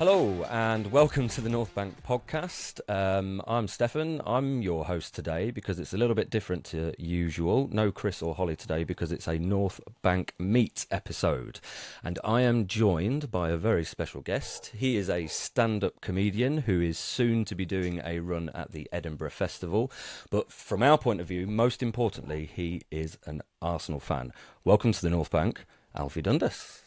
Hello and welcome to the North Bank podcast. I'm Stefan. I'm your host today because it's a little bit different to usual. No Chris or Holly today because it's a North Bank Meet episode. And I am joined by a very special guest. He is a stand-up comedian who is soon to be doing a run at the Edinburgh Festival. But from our point of view, most importantly, he is an Arsenal fan. Welcome to the North Bank, Alfie Dundas.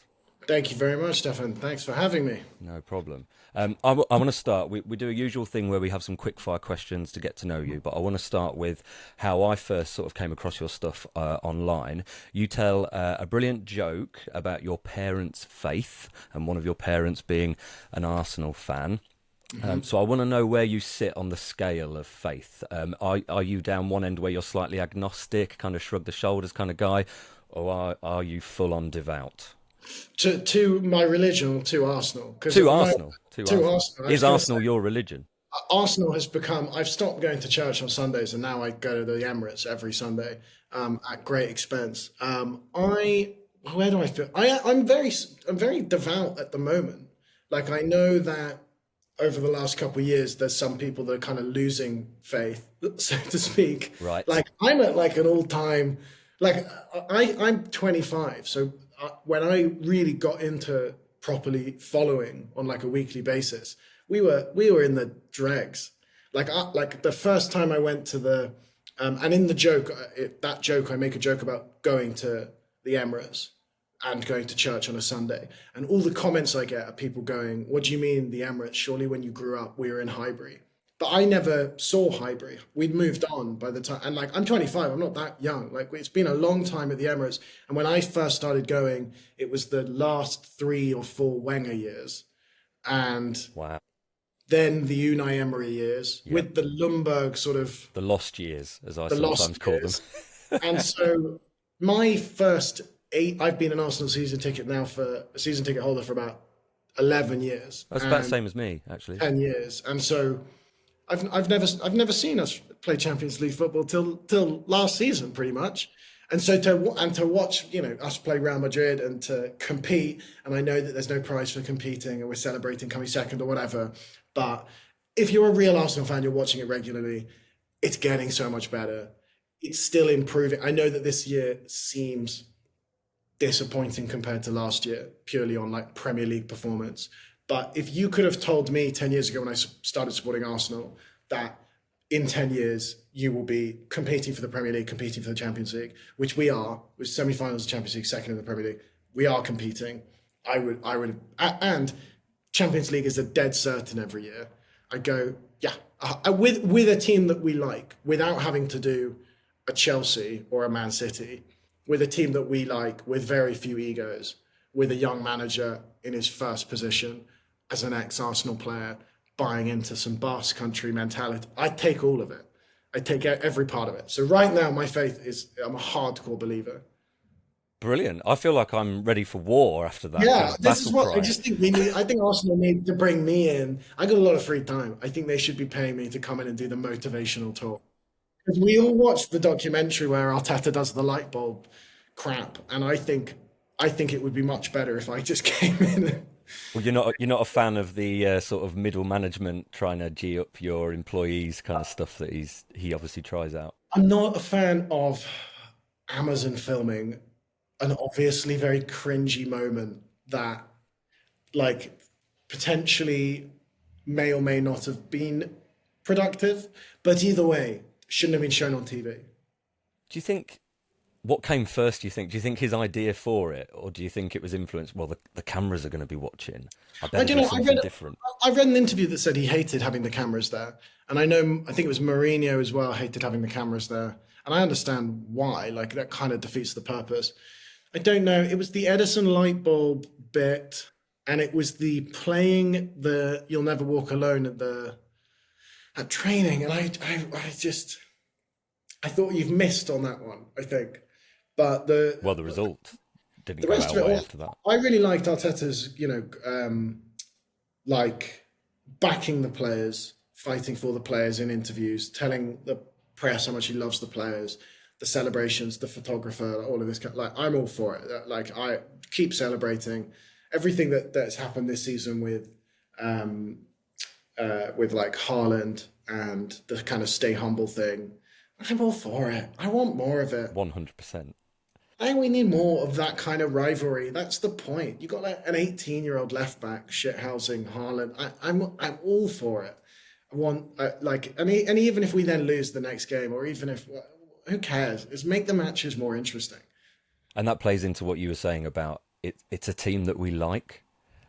Thank you very much, Stefan. Thanks for having me. No problem. I want to start. We do a usual thing where we have some quick fire questions to get to know you, but I want to start with how I first sort of came across your stuff online. You tell a brilliant joke about your parents' faith and one of your parents being an Arsenal fan. So I want to know where you sit on the scale of faith. Are you down one end where you're slightly agnostic, kind of shrug the shoulders kind of guy, or are you full on devout? To my religion, or to Arsenal? To Arsenal. To Arsenal. Is Arsenal your religion? Arsenal has become. I've stopped going to church on Sundays, and now I go to the Emirates every Sunday at great expense. Where do I feel? I'm very devout at the moment. Like, I know that over the last couple of years, there's some people that are kind of losing faith, so to speak. Right. Like, I'm at like an all-time. Like, I'm 25, so. When I really got into properly following on like a weekly basis, we were in the dregs. Like the first time I went to the, and in the joke, that joke, I make a joke about going to the Emirates and going to church on a Sunday. And all the comments I get are people going, "What do you mean the Emirates? Surely when you grew up, we were in Highbury." But I never saw Highbury. We'd moved on by the time, and like, I'm 25, I'm not that young. Like, it's been a long time at the Emirates. And when I first started going, it was the last 3 or 4 Wenger years. And wow. Then the Unai Emery years, with the Ljungberg sort of... The lost years, as I sometimes call them. And so my first 8, I've been an Arsenal season ticket holder for about 11 years. That's about the same as me, actually. 10 years. And so... I've never seen us play Champions League football till last season, pretty much. And so to watch, us play Real Madrid and to compete, and I know that there's no prize for competing and we're celebrating coming second or whatever, but if you're a real Arsenal fan, you're watching it regularly, it's getting so much better. It's still improving. I know that this year seems disappointing compared to last year, purely on like Premier League performance. But if you could have told me 10 years ago when I started supporting Arsenal that in 10 years you will be competing for the Premier League, competing for the Champions League, which we are, with semi-finals of Champions League, second in the Premier League, we are competing. I would, and Champions League is a dead certain every year. I go, yeah, with a team that we like, without having to do a Chelsea or a Man City, with a team that we like, with very few egos, with a young manager in his first position as an ex-Arsenal player, buying into some Basque country mentality. I take all of it. I take every part of it. So right now, my faith is, I'm a hardcore believer. Brilliant. I feel like I'm ready for war after that. Yeah, this is what I just think we need. I think Arsenal need to bring me in. I got a lot of free time. I think they should be paying me to come in and do the motivational talk. Because we all watched the documentary where Arteta does the light bulb crap, and I think it would be much better if I just came in. Well, you're not a fan of the sort of middle management trying to G up your employees kind of stuff that he obviously tries out. I'm not a fan of Amazon filming an obviously very cringy moment that, like, potentially may or may not have been productive, but either way, shouldn't have been shown on TV. Do you think? What came first, do you think? Do you think his idea for it, or do you think it was influenced? Well, the cameras are going to be watching. I don't know. I read an interview that said he hated having the cameras there. And I think it was Mourinho as well hated having the cameras there. And I understand why. Like, that kind of defeats the purpose. I don't know. It was the Edison light bulb bit, and it was the playing the "You'll Never Walk Alone" at training. And I thought you've missed on that one, I think. But the result didn't go out well after that. I really liked Arteta's, like, backing the players, fighting for the players in interviews, telling the press how much he loves the players, the celebrations, the photographer, all of this. Like, I'm all for it. Like, I keep celebrating everything that's happened this season with with like Haaland and the kind of stay humble thing. I'm all for it. I want more of it. 100%. I think we need more of that kind of rivalry. That's the point. You got like an 18-year-old left back shithousing Haaland. I'm all for it. I want and even if we then lose the next game, or even if who cares? It's make the matches more interesting. And that plays into what you were saying about it. It's a team that we like.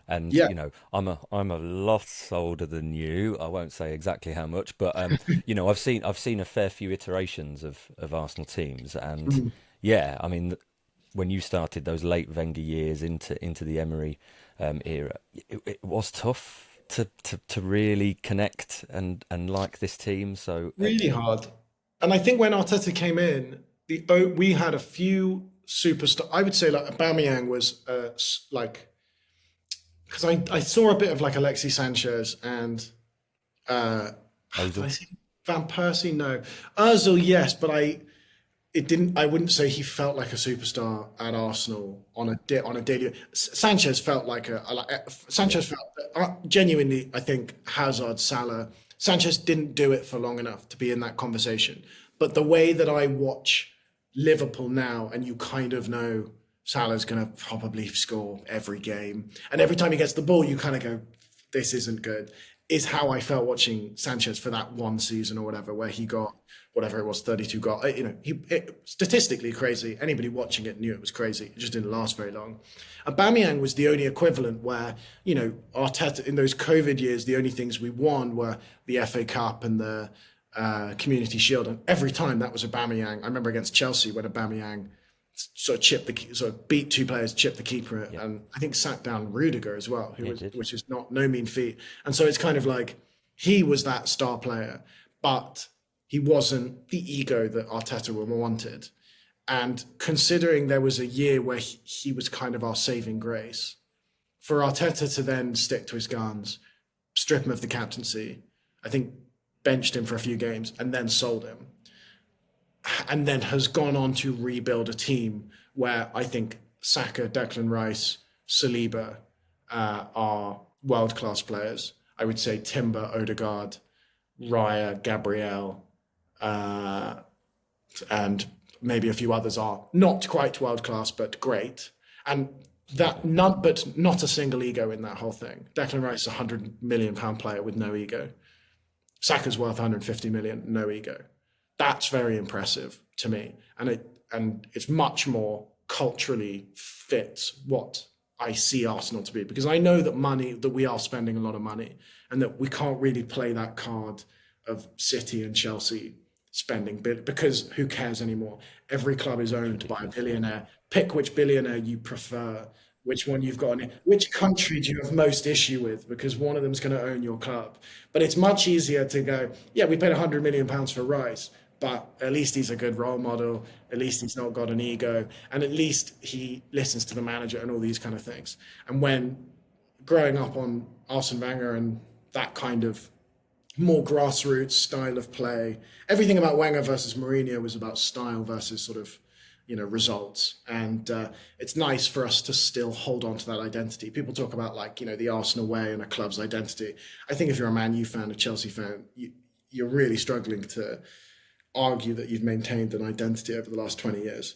And Yeah. I'm a lot older than you. I won't say exactly how much, but I've seen a fair few iterations of Arsenal teams, and Mm. yeah, I mean, when you started those late Wenger years into the Emery era, it was tough to really connect and like this team. So Really hard. And I think when Arteta came in, we had a few superstar. I would say like Aubameyang was like because I saw a bit of like Alexis Sanchez and uh, did I Ozil, see Van Persie? No, Özil, yes, but it didn't. I wouldn't say he felt like a superstar at Arsenal on a daily. Sanchez felt like yeah, Sanchez felt genuinely. I think Hazard, Salah, Sanchez didn't do it for long enough to be in that conversation. But the way that I watch Liverpool now, and you kind of know Salah's going to probably score every game, and every time he gets the ball, you kind of go, "This isn't good." Is how I felt watching Sanchez for that one season or whatever, where he got whatever it was, 32 goals. Statistically crazy. Anybody watching it knew it was crazy. It just didn't last very long. Aubameyang was the only equivalent where, Arteta, in those COVID years, the only things we won were the FA Cup and the Community Shield. And every time that was Aubameyang. I remember against Chelsea when Aubameyang sort of beat two players, chipped the keeper, yeah, and I think sat down Rudiger as well, it did. which is no mean feat. And so it's kind of like he was that star player, but he wasn't the ego that Arteta wanted. And considering there was a year where he was kind of our saving grace, for Arteta to then stick to his guns, strip him of the captaincy, I think benched him for a few games and then sold him, and then has gone on to rebuild a team where I think Saka, Declan Rice, Saliba are world-class players. I would say Timber, Odegaard, Raya, Gabriel, and maybe a few others are not quite world-class, but great. And but not a single ego in that whole thing. Declan Rice is a £100 million player with no ego. Saka's worth 150 million, no ego. That's very impressive to me, and it's much more culturally fits what I see Arsenal to be, because I know that we are spending a lot of money, and that we can't really play that card of City and Chelsea spending because who cares anymore? Every club is owned by a billionaire. Pick which billionaire you prefer, which one you've got, which country do you have most issue with, because one of them's going to own your club. But it's much easier to go, yeah, we paid £100 million for Rice, but at least he's a good role model. At least he's not got an ego, and at least he listens to the manager and all these kind of things. And when growing up on Arsene Wenger and that kind of more grassroots style of play, everything about Wenger versus Mourinho was about style versus sort of, results. And it's nice for us to still hold on to that identity. People talk about the Arsenal way and a club's identity. I think if you're a Man U fan, a Chelsea fan, you're really struggling to argue that you've maintained an identity over the last 20 years.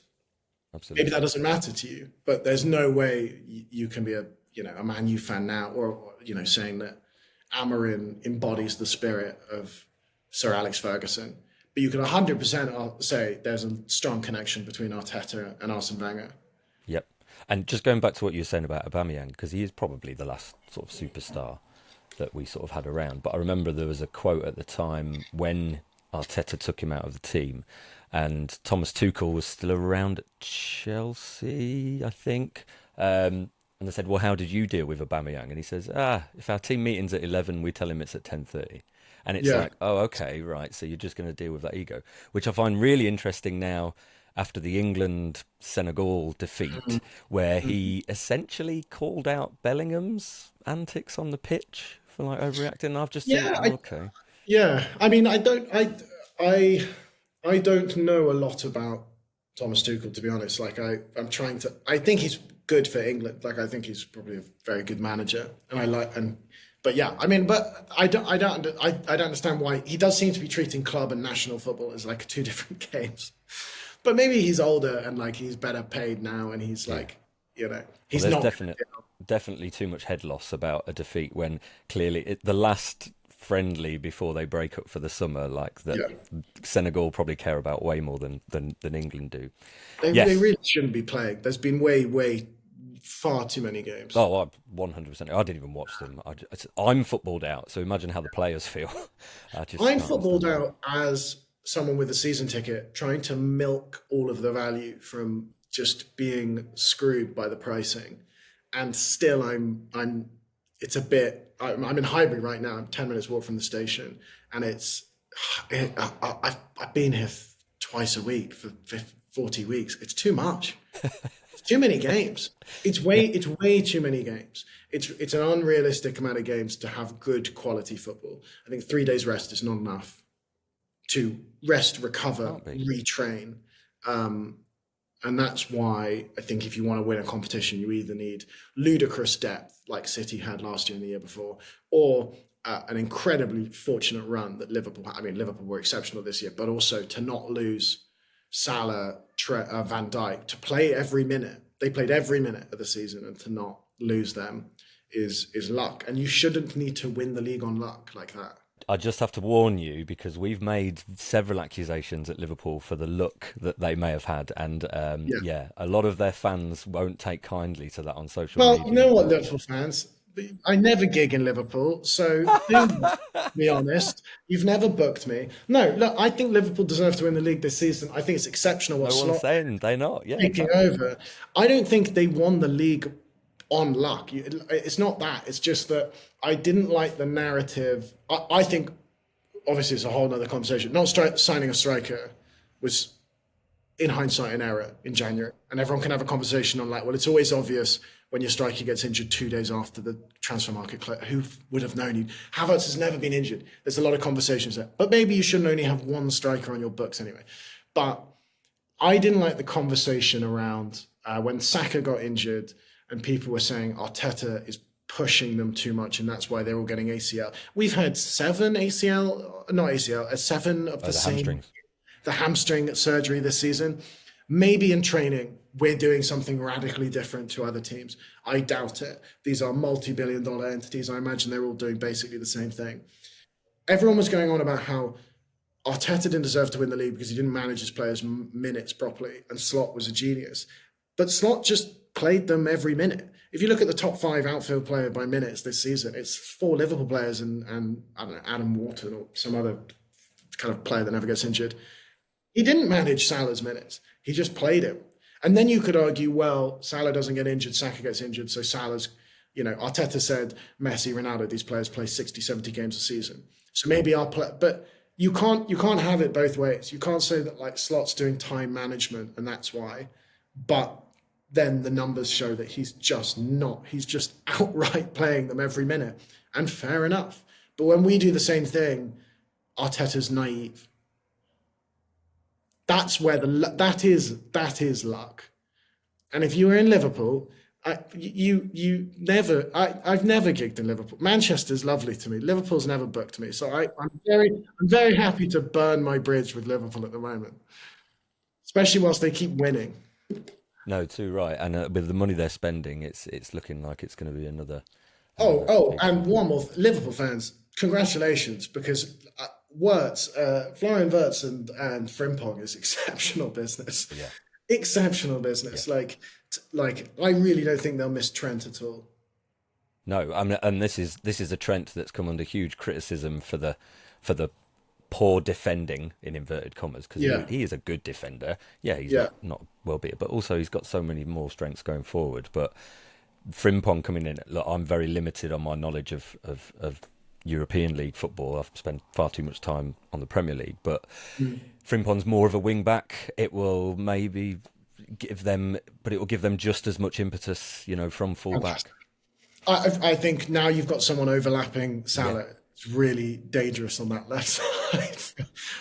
Maybe Absolutely. that doesn't matter to you, but there's no way you can be a Man U fan now, or saying that Amarin embodies the spirit of Sir Alex Ferguson. But you can 100% say there's a strong connection between Arteta and Arsene Wenger. Yep. And just going back to what you were saying about Aubameyang, because he is probably the last sort of superstar that we sort of had around. But I remember there was a quote at the time when Arteta took him out of the team, and Thomas Tuchel was still around at Chelsea, I think. And they said, "Well, how did you deal with Aubameyang?" And he says, if our team meeting's at 11, we tell him it's at 10:30." And it's Yeah. like, oh, okay, right. So you're just going to deal with that ego, which I find really interesting now after the England Senegal defeat, where he essentially called out Bellingham's antics on the pitch for overreacting. And I've just think, Yeah, oh, okay, yeah. I mean, I don't know a lot about Thomas Tuchel, to be honest. I'm trying to. I think he's good for England. I think he's probably a very good manager, and But yeah, I mean, but I don't understand why he does seem to be treating club and national football as like two different games. But maybe he's older and like he's better paid now, and he's Yeah. like, you know, Well, he's there's not. definitely too much head loss about a defeat when clearly the last friendly before they break up for the summer, like that, Yeah, Senegal probably care about way more than England do. they Yes. really shouldn't be playing. There's been way far too many games. Oh, 100%. I didn't even watch them. I'm footballed out, so imagine how the players feel. I just I'm can't footballed understand out as someone with a season ticket trying to milk all of the value from just being screwed by the pricing. And still it's a bit, I'm in Highbury right now. I'm 10 minutes walk from the station, and I've been here twice a week for 40 weeks. It's too much. It's too many games. that. It's way too many games. It's an unrealistic amount of games to have good quality football. I think 3 days rest is not enough to rest, recover, Can't be. retrain. Um, and that's why I think if you want to win a competition, you either need ludicrous depth like City had last year and the year before, or an incredibly fortunate run that Liverpool. I mean, Liverpool were exceptional this year, but also to not lose Salah, Van Dijk, to play every minute. They played every minute of the season, and to not lose them is luck. And you shouldn't need to win the league on luck like that. I just have to warn you because we've made several accusations at Liverpool for the look that they may have had, and Yeah. yeah, a lot of their fans won't take kindly to that on social Well, you media. know what, But Liverpool fans? I never gig in Liverpool, so do be honest. You've never booked me. No, look, I think Liverpool deserve to win the league this season. I think it's exceptional what no one's Slot saying they're not. Yeah, taking exactly. over. I don't think they won the league on luck. It's not that. It's just that I didn't like the narrative. I think, obviously, it's a whole other conversation. Not signing a striker was in hindsight an error in January, and everyone can have a conversation on like, well, it's always obvious when your striker gets injured 2 days after the transfer market. Who would have known? Havertz has never been injured. There's a lot of conversations there, but maybe you shouldn't only have one striker on your books anyway. But I didn't like the conversation around when Saka got injured, and people were saying Arteta is pushing them too much, and that's why they're all getting ACL. We've had seven ACL, not ACL, seven of the The same hamstrings. the hamstring surgery this season. Maybe in training, we're doing something radically different to other teams. I doubt it. These are multi-billion-dollar entities. I imagine they're all doing basically the same thing. Everyone was going on about how Arteta didn't deserve to win the league because he didn't manage his players' minutes properly, and Slot was a genius. But Slot just played them every minute. If you look at the top five outfield player by minutes this season, it's four Liverpool players and I don't know, Adam Wharton or some other kind of player that never gets injured. He didn't manage Salah's minutes. He just played him. And then you could argue, well, Salah doesn't get injured, Saka gets injured, so Salah's, Arteta said Messi, Ronaldo, these players play 60, 70 games a season. So maybe I'll play, but you can't have it both ways. You can't say that like Slot's doing time management and that's why, but then the numbers show that he's just not. He's just outright playing them every minute. And fair enough. But when we do the same thing, Arteta's naive. That's where that is luck. And if you were in Liverpool, I've never gigged in Liverpool. Manchester's lovely to me. Liverpool's never booked me, so I'm very happy to burn my bridge with Liverpool at the moment, especially whilst they keep winning. No, too right. And with the money they're spending, it's looking like it's going to be Oh, another oh, big. and one more Liverpool fans, congratulations, because Florian Wirtz and Frimpong is exceptional business. Yeah. Exceptional Yeah. business. Like I really don't think they'll miss Trent at all. No, I mean, and this is a Trent that's come under huge criticism for the poor defending in inverted commas because Yeah, he is a good defender. Yeah, he's yeah, not well beat, but also he's got so many more strengths going forward. But Frimpong coming in, look, I'm very limited on my knowledge of European League football. I've spent far too much time on the Premier League, but Frimpong's more of a wing back. It will maybe give them, but it will give them just as much impetus, from full back. fantastic. I think now you've got someone overlapping Yeah. Salah. It's really dangerous on that left side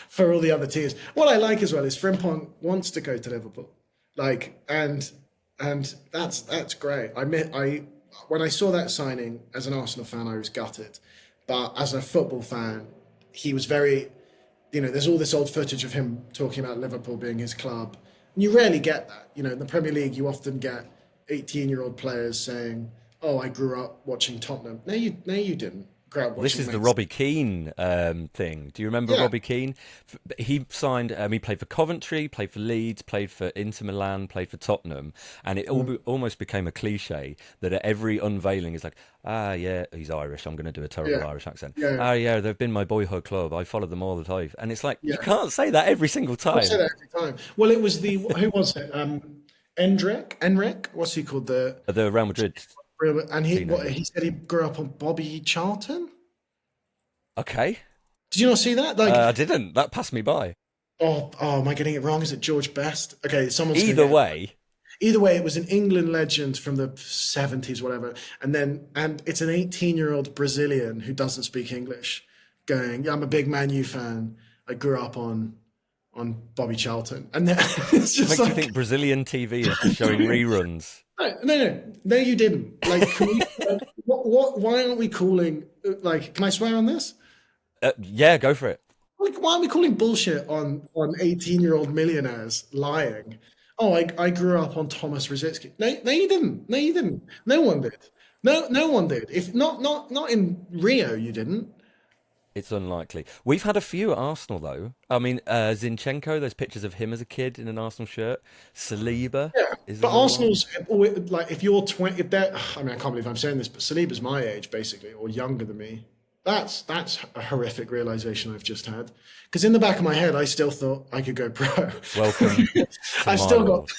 for all the other teams. What I like as well is Frimpong wants to go to Liverpool, like and that's great. when I saw that signing as an Arsenal fan, I was gutted. But as a football fan, he was very, there's all this old footage of him talking about Liverpool being his club. And you rarely get that. In the Premier League, you often get 18-year-old players saying, "Oh, I grew up watching Tottenham." No, you didn't grow up Well, this watching is the Man Robbie City. Keane thing. Do you remember Yeah, Robbie Keane? He signed. He played for Coventry, played for Leeds, played for Inter Milan, played for Tottenham, and it almost became a cliche that at every unveiling is like, ah, yeah, he's Irish. I'm going to do a terrible yeah, Irish accent. yeah, Ah, yeah, they've been my boyhood club. I followed them all the time, and it's like you yeah. can't say that every single I say time. that every time. Well, it was who was it? Enric, what's he called? The Real Madrid And he teenager. said he grew up on Bobby Charlton. Okay, Did you not see that? Like, I didn't. That passed me by. oh, am I getting it wrong? Is it George Best? Okay, someone's gonna Either get it. way, Either way, it was an England legend from the 70s, whatever. And it's an 18-year-old Brazilian who doesn't speak English going, "Yeah, I'm a big Man U fan. I grew up on Bobby Charlton." And then it's just makes you like, think Brazilian TV is just showing reruns. no, you didn't. Like, can we, why aren't we calling, like, can I swear on this? Yeah, go for it. Like, why are we calling bullshit on 18-year-old millionaires lying? Oh, I grew up on Thomas Rositzky. No, you didn't. No, you didn't. No one did. No one did. If not in Rio, you didn't. It's unlikely. We've had a few at Arsenal though. I mean, Zinchenko. There's pictures of him as a kid in an Arsenal shirt. Saliba Yeah, is but another one. Arsenal's like, if you're 20, if they're, I mean, I can't believe I'm saying this, but Saliba's my age basically, or younger than me. That's a horrific realization I've just had. Because in the back of my head, I still thought I could go pro. Welcome to I've my still got world.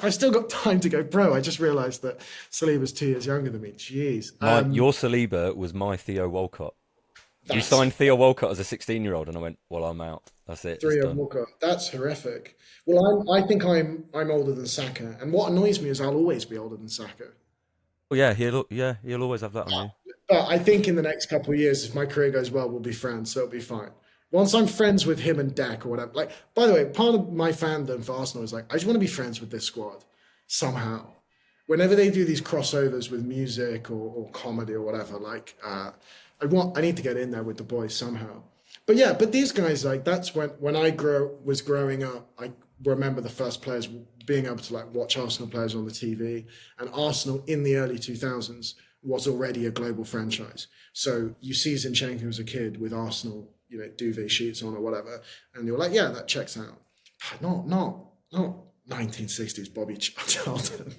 I've still got time to go pro. I just realised that Saliba's 2 years younger than me. Jeez. Your Saliba was my Theo Walcott. You That's signed Theo Walcott as a 16-year-old, and I went, "Well, I'm out. That's it. It's three of done." Walker. That's horrific. Well, I think I'm older than Saka, and what annoys me is I'll always be older than Saka. Well, yeah, he'll always have that on you. But I think in the next couple of years, if my career goes well, we'll be friends, so it'll be fine. Once I'm friends with him and Deck or whatever. Like, by the way, part of my fandom for Arsenal is like, I just want to be friends with this squad somehow. Whenever they do these crossovers with music or comedy or whatever, like, I need to get in there with the boys somehow. But yeah, but these guys, like, that's when I was growing up, I remember the first players being able to like watch Arsenal players on the TV, and Arsenal in the early 2000s was already a global franchise. So you see Zinchenko as a kid with Arsenal, duvet sheets on or whatever, and you're like, yeah, that checks out. Not 1960s Bobby Charlton.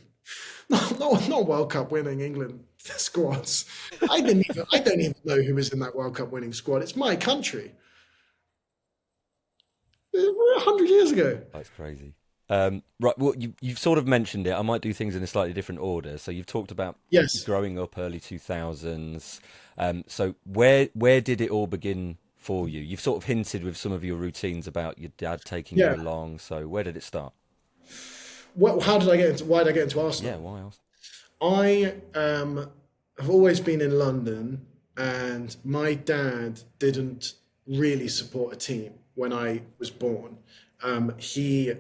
Not World Cup winning England squads. I don't even know who was in that World Cup winning squad. It's my country. 100 years ago. That's crazy. Right, well, you've sort of mentioned it. I might do things in a slightly different order. So you've talked about Yes. growing up early 2000s. So where did it all begin for you? You've sort of hinted with some of your routines about your dad taking you Yeah. along. So where did it start? How did I get into? Why did I get into Yeah, Arsenal? why else? I have always been in London, and my dad didn't really support a team when I was born. He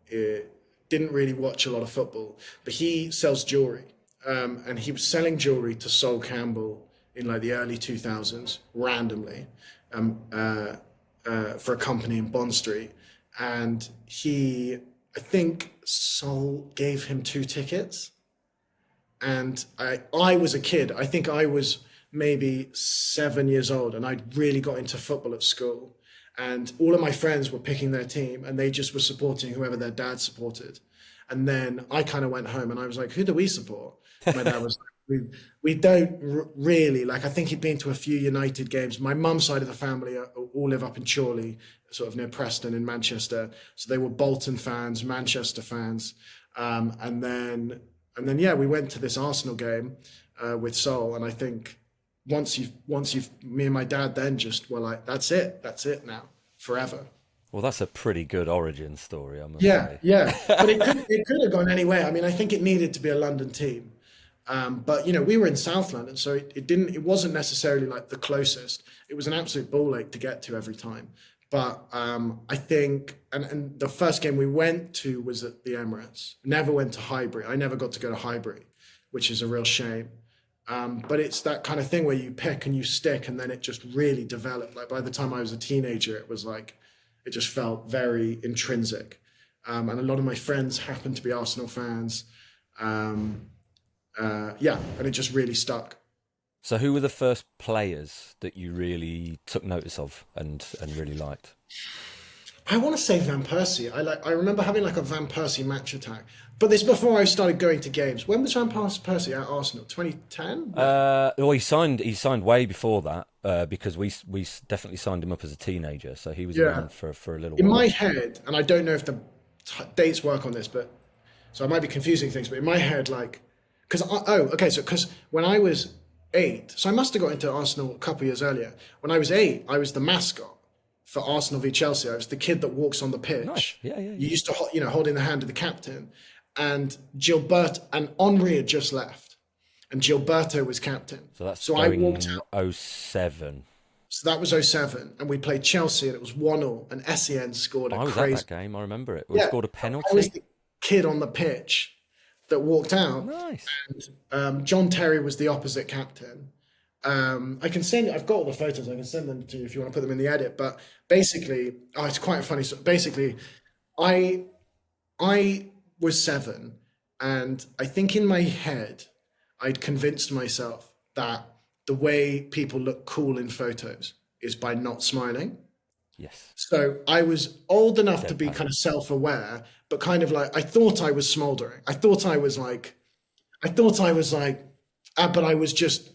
didn't really watch a lot of football, but he sells jewelry, and he was selling jewelry to Sol Campbell in like the early 2000s randomly, for a company in Bond Street, and I think Sol gave him 2 tickets, and I was a kid. I think I was maybe 7 years old, and I'd really got into football at school. And all of my friends were picking their team, and they just were supporting whoever their dad supported. And then I kind of went home, and I was like, "Who do we support?" My dad was like, "We don't really like." I think he'd been to a few United games. My mum's side of the family all live up in Chorley, sort of near Preston in Manchester. So they were Bolton fans, Manchester fans, and then yeah, we went to this Arsenal game with Sol, and I think me and my dad then just were like, that's it now, forever. Well, that's a pretty good origin story, I must Yeah, say. yeah, but it could have gone anywhere. I mean, I think it needed to be a London team, but we were in South London, so it wasn't necessarily like the closest. It was an absolute ball ache to get to every time. But I think, and the first game we went to was at the Emirates. Never went to Highbury. I never got to go to Highbury. which is a real shame. But it's that kind of thing where you pick and you stick, and then it just really developed. Like by the time I was a teenager, it was like it just felt very intrinsic. And a lot of my friends happened to be Arsenal fans. Yeah, and it just really stuck. So who were the first players that you really took notice of and really liked? I want to say Van Persie. I remember having like a Van Persie match attack. But this before I started going to games. When was Van Persie at Arsenal? 2010? Well, he signed way before that because we definitely signed him up as a teenager, so he was Yeah. around for a little In while. my head, and I don't know if the dates work on this, but so I might be confusing things, but in my head, like, because when I was 8, so I must have got into Arsenal a couple of years earlier. When I was 8, I was the mascot for Arsenal v Chelsea. I was the kid that walks on the pitch. Nice. Yeah. You used to, holding the hand of the captain, and Henri had just left, and Gilberto was captain. So that's I walked out. '07. So that was '07, and we played Chelsea, and it was 1-1, and Essien scored a I was crazy. at that game. I remember it. We scored a penalty. I was the kid on the pitch that walked out. Nice. John Terry was the opposite captain. I've got all the photos. I can send them to you if you want to put them in the edit. But basically, it's quite funny. So basically, I was 7, and I think in my head, I'd convinced myself that the way people look cool in photos is by not smiling. Yes. So I was old enough to be kind of self-aware, but kind of like I thought I was smoldering. I thought I was like, but I was just.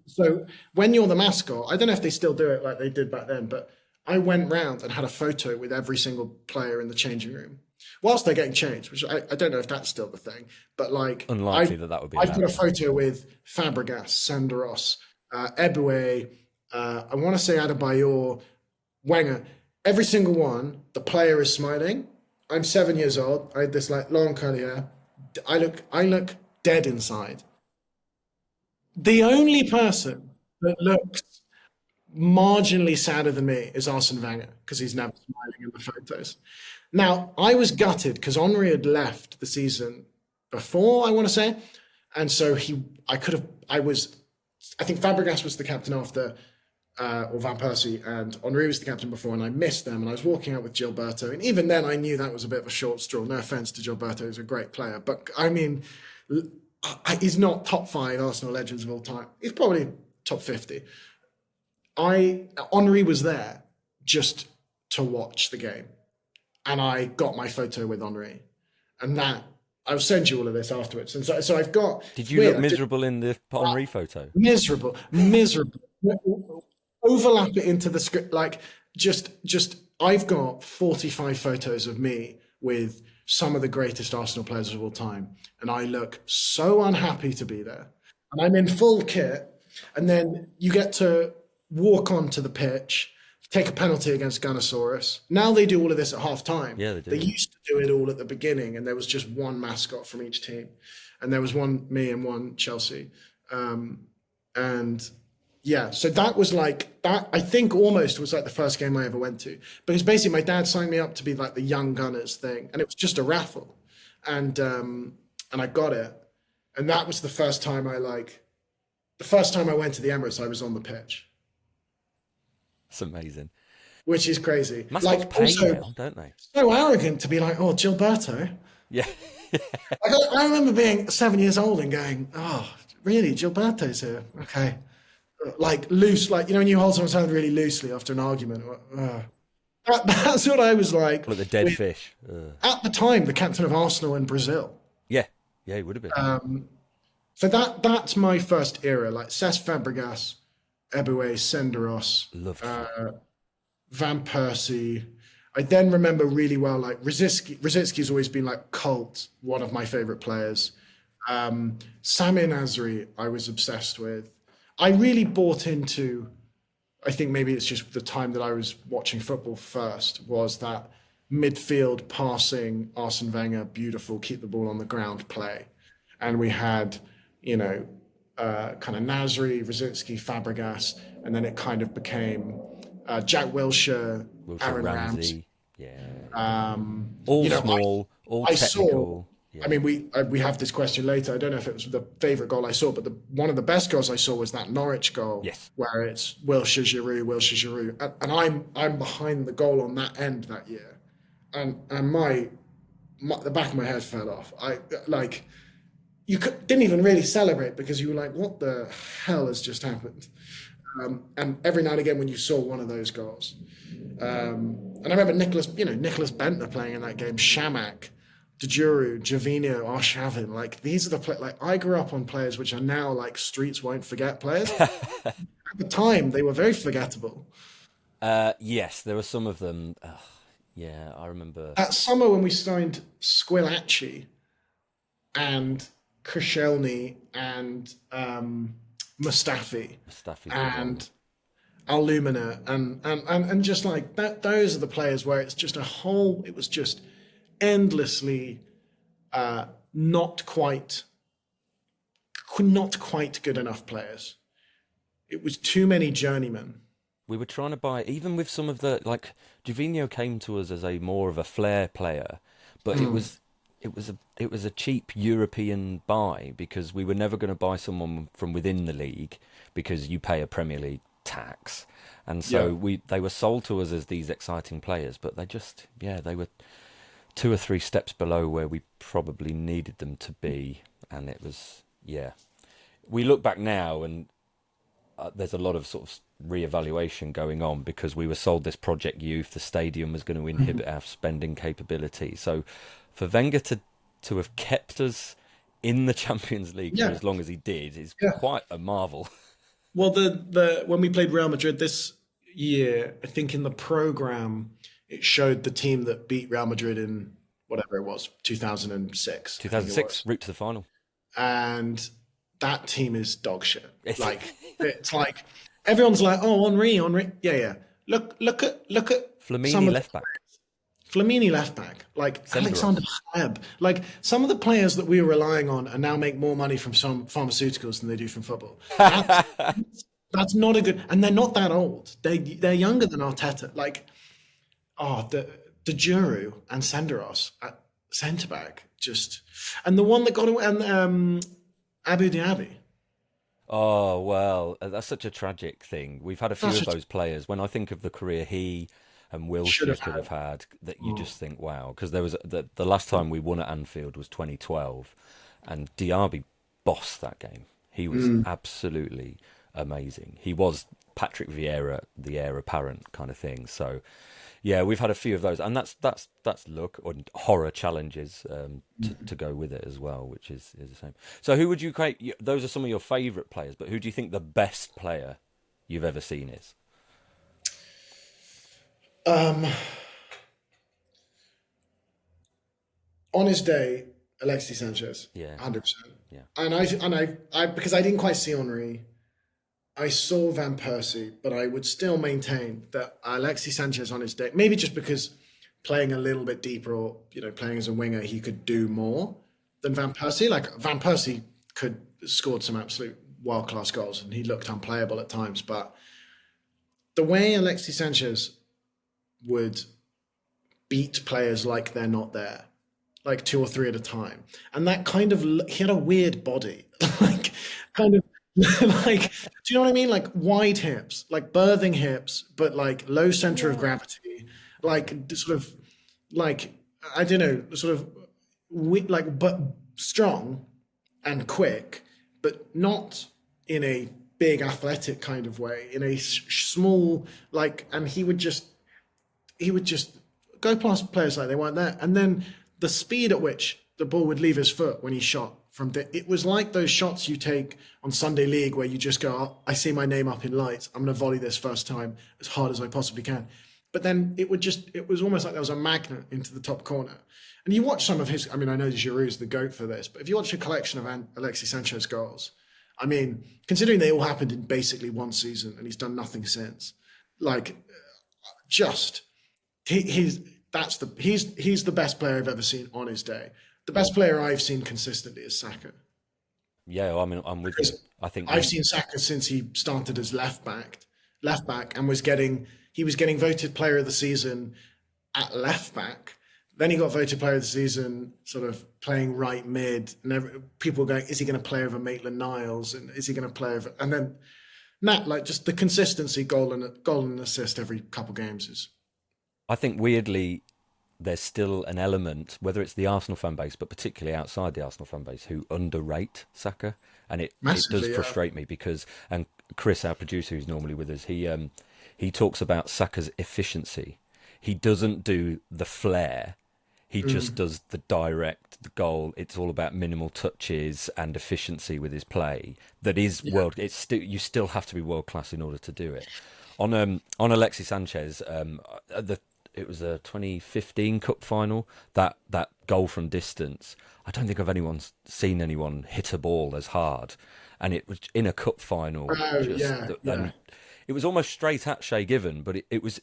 So when you're the mascot, I don't know if they still do it like they did back then, but I went round and had a photo with every single player in the changing room whilst they're getting changed, which I don't know if that's still the thing, but like Unlikely that would be. I've got a photo with Fabregas, Senderos, Eboué, I want to say Adebayor, Wenger. Every single one, the player is smiling. I'm 7 years old. I had this like long curly hair. I look dead inside. The only person that looks marginally sadder than me is Arsene Wenger because he's never smiling in the photos. Now, I was gutted because Henri had left the season before, I want to say. And so I think Fabregas was the captain after, or Van Persie, and Henri was the captain before, and I missed them. And I was walking out with Gilberto. And even then, I knew that was a bit of a short straw. No offense to Gilberto, he's a great player. But I mean, he's not top 5 Arsenal legends of all time. He's probably top 50. Henri was there just to watch the game. And I got my photo with Henri. And I'll send you all of this afterwards. And so I've got... Did you look miserable in the Henri photo? Miserable. Overlap it into the script. Like, just I've got 45 photos of me with some of the greatest Arsenal players of all time. And I look so unhappy to be there. And I'm in full kit. And then you get to walk onto the pitch, take a penalty against Gunnosaurus. Now they do all of this at half time. Yeah, they do. They used to do it all at the beginning, and there was just one mascot from each team. And there was one me and one Chelsea. And yeah, so that was like, that I think almost was like the first game I ever went to. Because basically my dad signed me up to be like the Young Gunners thing. And it was just a raffle. And I got it. And that was the first time I went to the Emirates, I was on the pitch. That's amazing. Which is crazy. Mascots like pay also, now, don't they? So arrogant to be like, oh, Gilberto. Yeah. I remember being 7 years old and going, oh, really? Gilberto's here? Okay. Like loose, like, when you hold someone's hand really loosely after an argument. That's what I was like. Like the dead fish. At the time, the captain of Arsenal in Brazil. Yeah. Yeah, he would have been. So that's my first era, like Cesc Fabregas, Eboué, Senderos, Van Persie. I then remember really well, like Rositzky's always been like cult, one of my favorite players. Samir Nasri, I was obsessed with. I really bought into, I think maybe it's just the time that I was watching football first, was that midfield passing, Arsene Wenger, beautiful, keep the ball on the ground play. And we had, kind of Nasri, Rositzky, Fabregas, and then it kind of became Jack Wilshere, Aaron Ramsey. Yeah. All small, all technical. I mean, we have this question later. I don't know if it was the favourite goal I saw, but one of the best goals I saw was that Norwich goal Yes. where it's Wilshere Giroud, and I'm behind the goal on that end that year, and the back of my head fell off. I like didn't even really celebrate because you were like, what the hell has just happened? And every now and again when you saw one of those goals, and I remember Nicholas Bentner playing in that game, Shamak, Dejuru, Jovino, Arshavin. Like these are the like I grew up on players which are now like streets won't forget players. At the time, they were very forgettable. Yes, there were some of them. Yeah, I remember. That summer when we signed Squillaci and Koscielny and Mustafi Mustafi's the one. and Alumina and just like that, those are the players where it's just it was just endlessly not quite good enough players. It was too many journeymen. We were trying to buy, even with some of the, like, Jovino came to us as a more of a flair player, but it was a cheap European buy because we were never going to buy someone from within the league because you pay a Premier League tax. And so they were sold to us as these exciting players, but they were 2 or 3 steps below where we probably needed them to be. And it was, we look back now and there's a lot of sort of re-evaluation going on because we were sold this Project Youth. The stadium was going to inhibit our spending capability. So for Wenger to have kept us in the Champions League for as long as he did is quite a marvel. Well, when we played Real Madrid this year, I think in the program it showed the team that beat Real Madrid in whatever it was, 2006. 2006, route to the final. And that team is dog shit. It's like everyone's like, oh, Henry. Yeah. Look at Flamini left back. Flamini left back, like Alexander Hleb. Like some of the players that we were relying on and now make more money from some pharmaceuticals than they do from football. That's not a good, and they're not that old. They're younger than Arteta. Like, the Dejuru and Senderos at centre back, and the one that got away, and Abu Dhabi. Oh, well, that's such a tragic thing. We've had a few of those players. When I think of the career he and Wilshere could have had, that you just think, wow. Because there was the last time we won at Anfield was 2012, and Diaby bossed that game. He was absolutely amazing. He was Patrick Vieira, the heir apparent kind of thing. So, yeah, we've had a few of those, and that's luck or horror challenges to go with it as well, which is the same. So, who would you create? Those are some of your favourite players, but who do you think the best player you've ever seen is? On his day, Alexis Sanchez, 100%. Yeah, and I because I didn't quite see Henry, I saw Van Persie, but I would still maintain that Alexis Sanchez on his day, maybe just because playing a little bit deeper or playing as a winger, he could do more than Van Persie. Like Van Persie scored some absolute world class goals, and he looked unplayable at times. But the way Alexis Sanchez would beat players like they're not there, like 2 or 3 at a time. And that kind of, he had a weird body, like kind of like, do you know what I mean? Like wide hips, like birthing hips, but like low center of gravity, like sort of like, I don't know, sort of like, but strong and quick, but not in a big athletic kind of way, in a small, like, and he would just go past players like they weren't there. And then the speed at which the ball would leave his foot when he shot it was like those shots you take on Sunday League where you just go, oh, I see my name up in lights, I'm going to volley this first time as hard as I possibly can. But then it was almost like there was a magnet into the top corner. And you watch some of his, I mean, I know Giroud's the GOAT for this, but if you watch a collection of Alexis Sanchez goals, I mean, considering they all happened in basically one season and he's done nothing since, like, just he's the best player I've ever seen on his day. The best player I've seen consistently is Saka. Yeah, I mean, I'm with you. I think I've seen Saka since he started as left back, and was getting voted player of the season at left back Then he got voted player of the season, sort of playing right mid, and people were going, "Is he going to play over Maitland-Niles? And is he going to play over?" And then Nat, like just the consistency, goal and assist every couple games is I think weirdly, there's still an element, whether it's the Arsenal fan base, but particularly outside the Arsenal fan base, who underrate Saka, and it does massively. frustrate me because, and Chris, our producer, who's normally with us, he talks about Saka's efficiency. He doesn't do the flair. He just does the direct, the goal. It's all about minimal touches and efficiency with his play. That is world. It's still, you still have to be world class in order to do it. On Alexis Sanchez, it was a 2015 Cup final. That goal from distance. I don't think seen anyone hit a ball as hard, and it was in a cup final. Oh yeah, yeah. And it was almost straight at Shay Given, but it was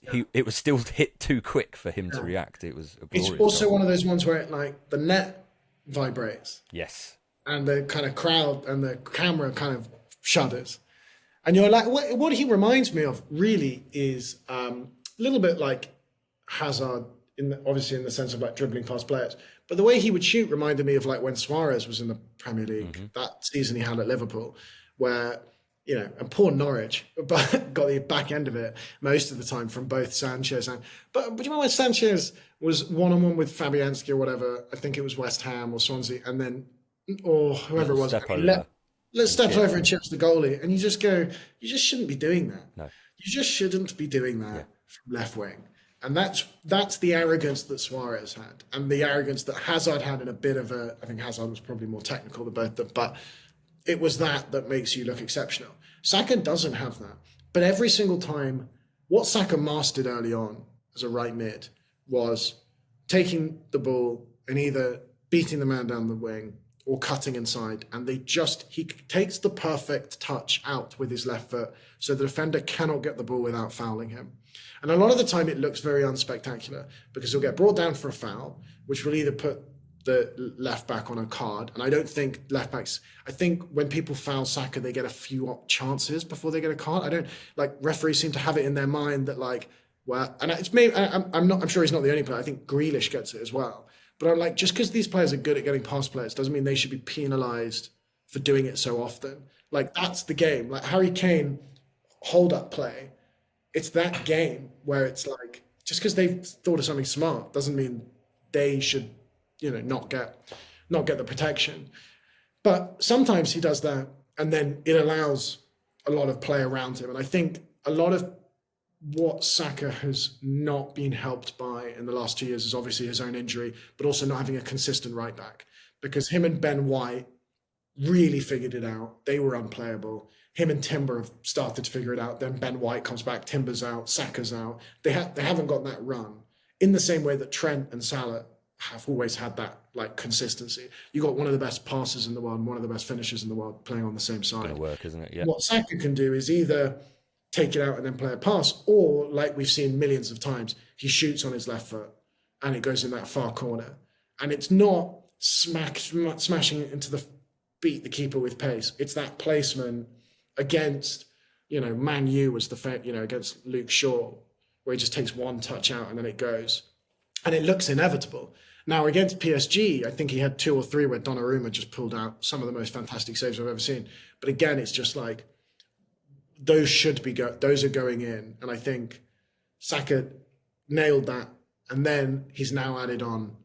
still hit too quick for him to react. It was a glorious It's also goal. one of those ones where like the net vibrates Yes. and the kind of crowd and the camera kind of shudders, and you're like, what he reminds me of really is a little bit like Hazard, obviously in the sense of like dribbling past players, but the way he would shoot reminded me of like when Suarez was in the Premier League that season he had at Liverpool, where and poor Norwich but got the back end of it most of the time from both Sanchez and but you remember when Sanchez was one-on-one with Fabianski or whatever, I think it was West Ham or Swansea, and then or whoever it was, Step over. let's step over and chips the goalie, and you just go, you just shouldn't be doing that. No. You just shouldn't be doing that from left wing. And that's the arrogance that Suarez had, and the arrogance that Hazard had in a bit of a. I think Hazard was probably more technical than both of them, but it was that makes you look exceptional. Saka doesn't have that, but every single time, what Saka mastered early on as a right mid was taking the ball and either beating the man down the wing or cutting inside, and he takes the perfect touch out with his left foot, so the defender cannot get the ball without fouling him. And a lot of the time it looks very unspectacular because he'll get brought down for a foul, which will either put the left back on a card. And I don't think left backs, I think when people foul Saka, they get a few chances before they get a card. I don't like referees seem to have it in their mind that like, well, and it's maybe, I'm sure he's not the only player. I think Grealish gets it as well. But I'm like, just because these players are good at getting past players doesn't mean they should be penalised for doing it so often. Like that's the game. Like Harry Kane hold up play. It's that game where it's like, just because they've thought of something smart doesn't mean they should, not get the protection. But sometimes he does that, and then it allows a lot of play around him. And I think a lot of what Saka has not been helped by in the last 2 years is obviously his own injury, but also not having a consistent right back, because him and Ben White really figured it out. They were unplayable. Him and Timber have started to figure it out. Then Ben White comes back, Timber's out, Saka's out. They haven't got that run in the same way that Trent and Salah have always had that like consistency. You got one of the best passers in the world, and one of the best finishers in the world playing on the same side. It's going to work, isn't it? Yeah. What Saka can do is either take it out and then play a pass, or like we've seen millions of times, he shoots on his left foot and it goes in that far corner. And it's not smashing it into beat the keeper with pace. It's that placement against, Man U was against Luke Shaw, where he just takes one touch out and then it goes. And it looks inevitable. Now, against PSG, I think he had 2 or 3 where Donnarumma just pulled out some of the most fantastic saves I've ever seen. But again, it's just like, those are going in. And I think Saka nailed that. And then he's now added on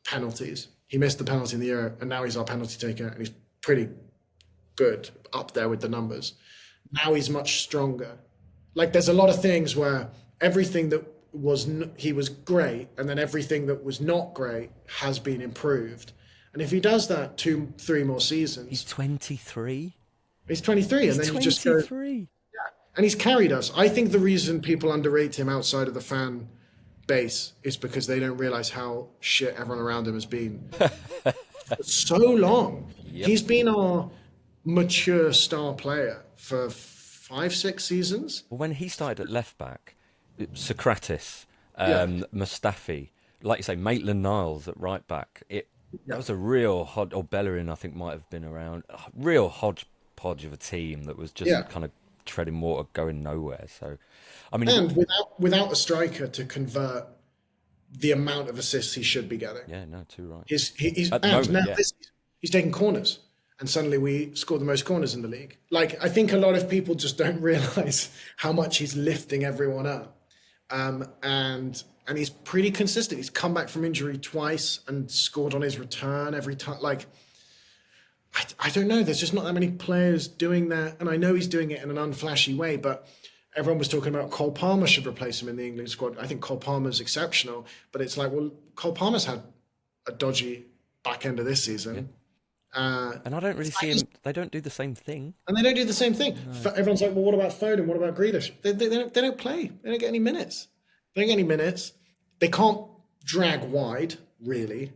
penalties. He missed the penalty in the Euro, and now he's our penalty taker, and he's pretty good up there with the numbers. Now he's much stronger. Like there's a lot of things where everything that he was great, and then everything that was not great has been improved. And if he does that 2-3 more seasons, he's 23. He's 23, and then you just go, yeah. And he's carried us. I think the reason people underrate him outside of the fan base is because they don't realize how shit everyone around him has been for so long. Yep. He's been our mature star player for 5-6 seasons. Well, when he started at left back, Socrates, Mustafi, like you say, Maitland-Niles at right back, that was a real or Bellerin, I think, might have been around, a real hodgepodge of a team that was just kind of treading water, going nowhere. So, I mean, and without a striker to convert the amount of assists he should be getting. Yeah, no, too right. He's At the and moment, now yeah. he's taking corners, and suddenly we score the most corners in the league. Like, I think a lot of people just don't realize how much he's lifting everyone up, and he's pretty consistent. He's come back from injury twice and scored on his return every time. Like, I don't know. There's just not that many players doing that, and I know he's doing it in an unflashy way, but. Everyone was talking about Cole Palmer should replace him in the England squad. I think Cole Palmer's exceptional, but it's like, well, Cole Palmer's had a dodgy back end of this season. Yeah. And I don't really see him. They don't do the same thing. And they don't do the same thing. No. Everyone's like, well, what about Foden? What about Grealish? They don't play. They don't get any minutes. They don't get any minutes. They can't drag wide, really.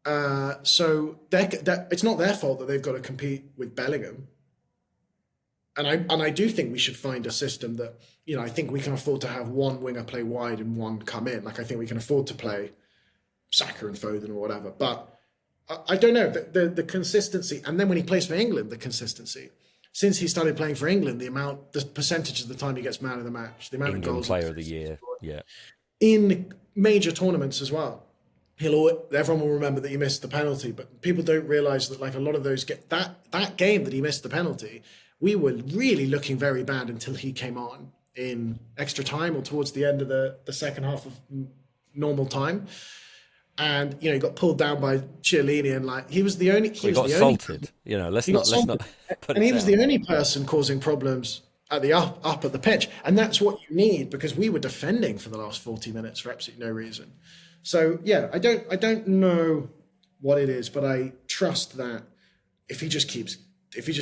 So it's not their fault that they've got to compete with Bellingham. And I do think we should find a system that, I think we can afford to have one winger play wide and one come in. Like, I think we can afford to play Saka and Foden or whatever. But I don't know, the consistency. And then when he plays for England, the consistency. Since he started playing for England, the percentage of the time he gets man of the match, the amount England of goals. Player of the Year, yeah. In major tournaments as well. Everyone will remember that he missed the penalty, but people don't realise that, like, a lot of those that game that he missed the penalty, we were really looking very bad until he came on in extra time or towards the end of the second half of normal time. And, he got pulled down by Chiellini, and like, he was the only... He got assaulted, let's not put and he was the only person causing problems at the up at the pitch. And that's what you need, because we were defending for the last 40 minutes for absolutely no reason. So, yeah, I don't know what it is, but I trust that if he just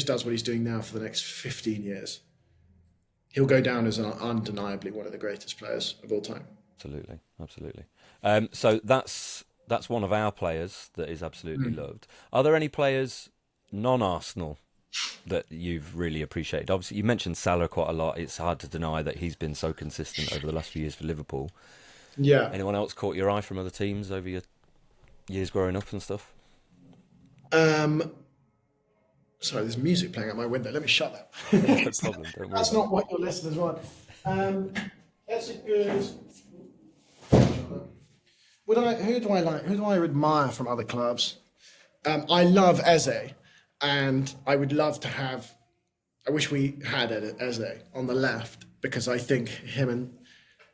does what he's doing now for the next 15 years, he'll go down as undeniably one of the greatest players of all time. Absolutely. So that's one of our players that is absolutely loved. Are there any players non-Arsenal that you've really appreciated? Obviously, you mentioned Salah quite a lot. It's hard to deny that he's been so consistent over the last few years for Liverpool. Yeah. Anyone else caught your eye from other teams over your years growing up and stuff? Sorry, there's music playing out my window. Let me shut that. No problem. Don't worry. That's not what your listeners want. That's a good... Who do I like? Who do I admire from other clubs? I love Eze, and I would love to have... I wish we had Eze on the left, because I think him and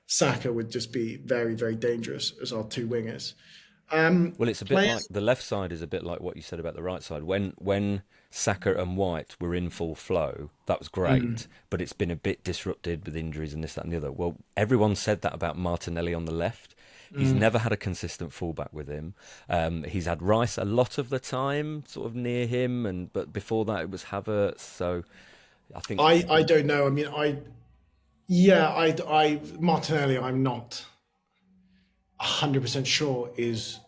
Saka would just be very, very dangerous as our two wingers. Well, it's a bit like the left side is a bit like what you said about the right side. When Saka and White were in full flow, that was great, but it's been a bit disrupted with injuries and this, that, and the other. Well, everyone said that about Martinelli on the left. He's never had a consistent fullback with him. He's had Rice a lot of the time, sort of near him, but before that it was Havertz. So I think I don't know. I mean, Martinelli, I'm not 100% sure is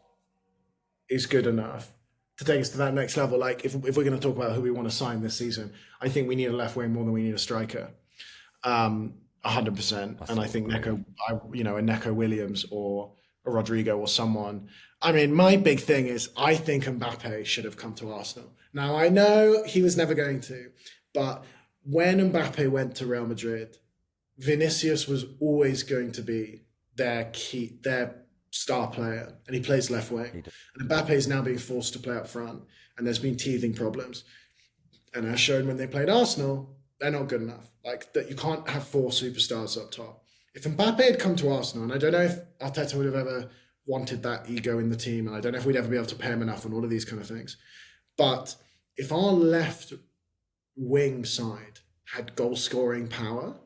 good enough to take us to that next level. Like, if we're going to talk about who we want to sign this season, I think we need a left wing more than we need a striker. 100%. And I think Neco Williams or a Rodrigo or someone. I mean, my big thing is I think Mbappe should have come to Arsenal. Now, I know he was never going to, but when Mbappe went to Real Madrid, Vinicius was always going to be their star player, and he plays left wing. And Mbappe is now being forced to play up front, and there's been teething problems. And as shown when they played Arsenal, they're not good enough. Like, that, you can't have four superstars up top. If Mbappe had come to Arsenal, and I don't know if Arteta would have ever wanted that ego in the team, and I don't know if we'd ever be able to pay him enough and all of these kind of things. But if our left wing side had goal scoring power,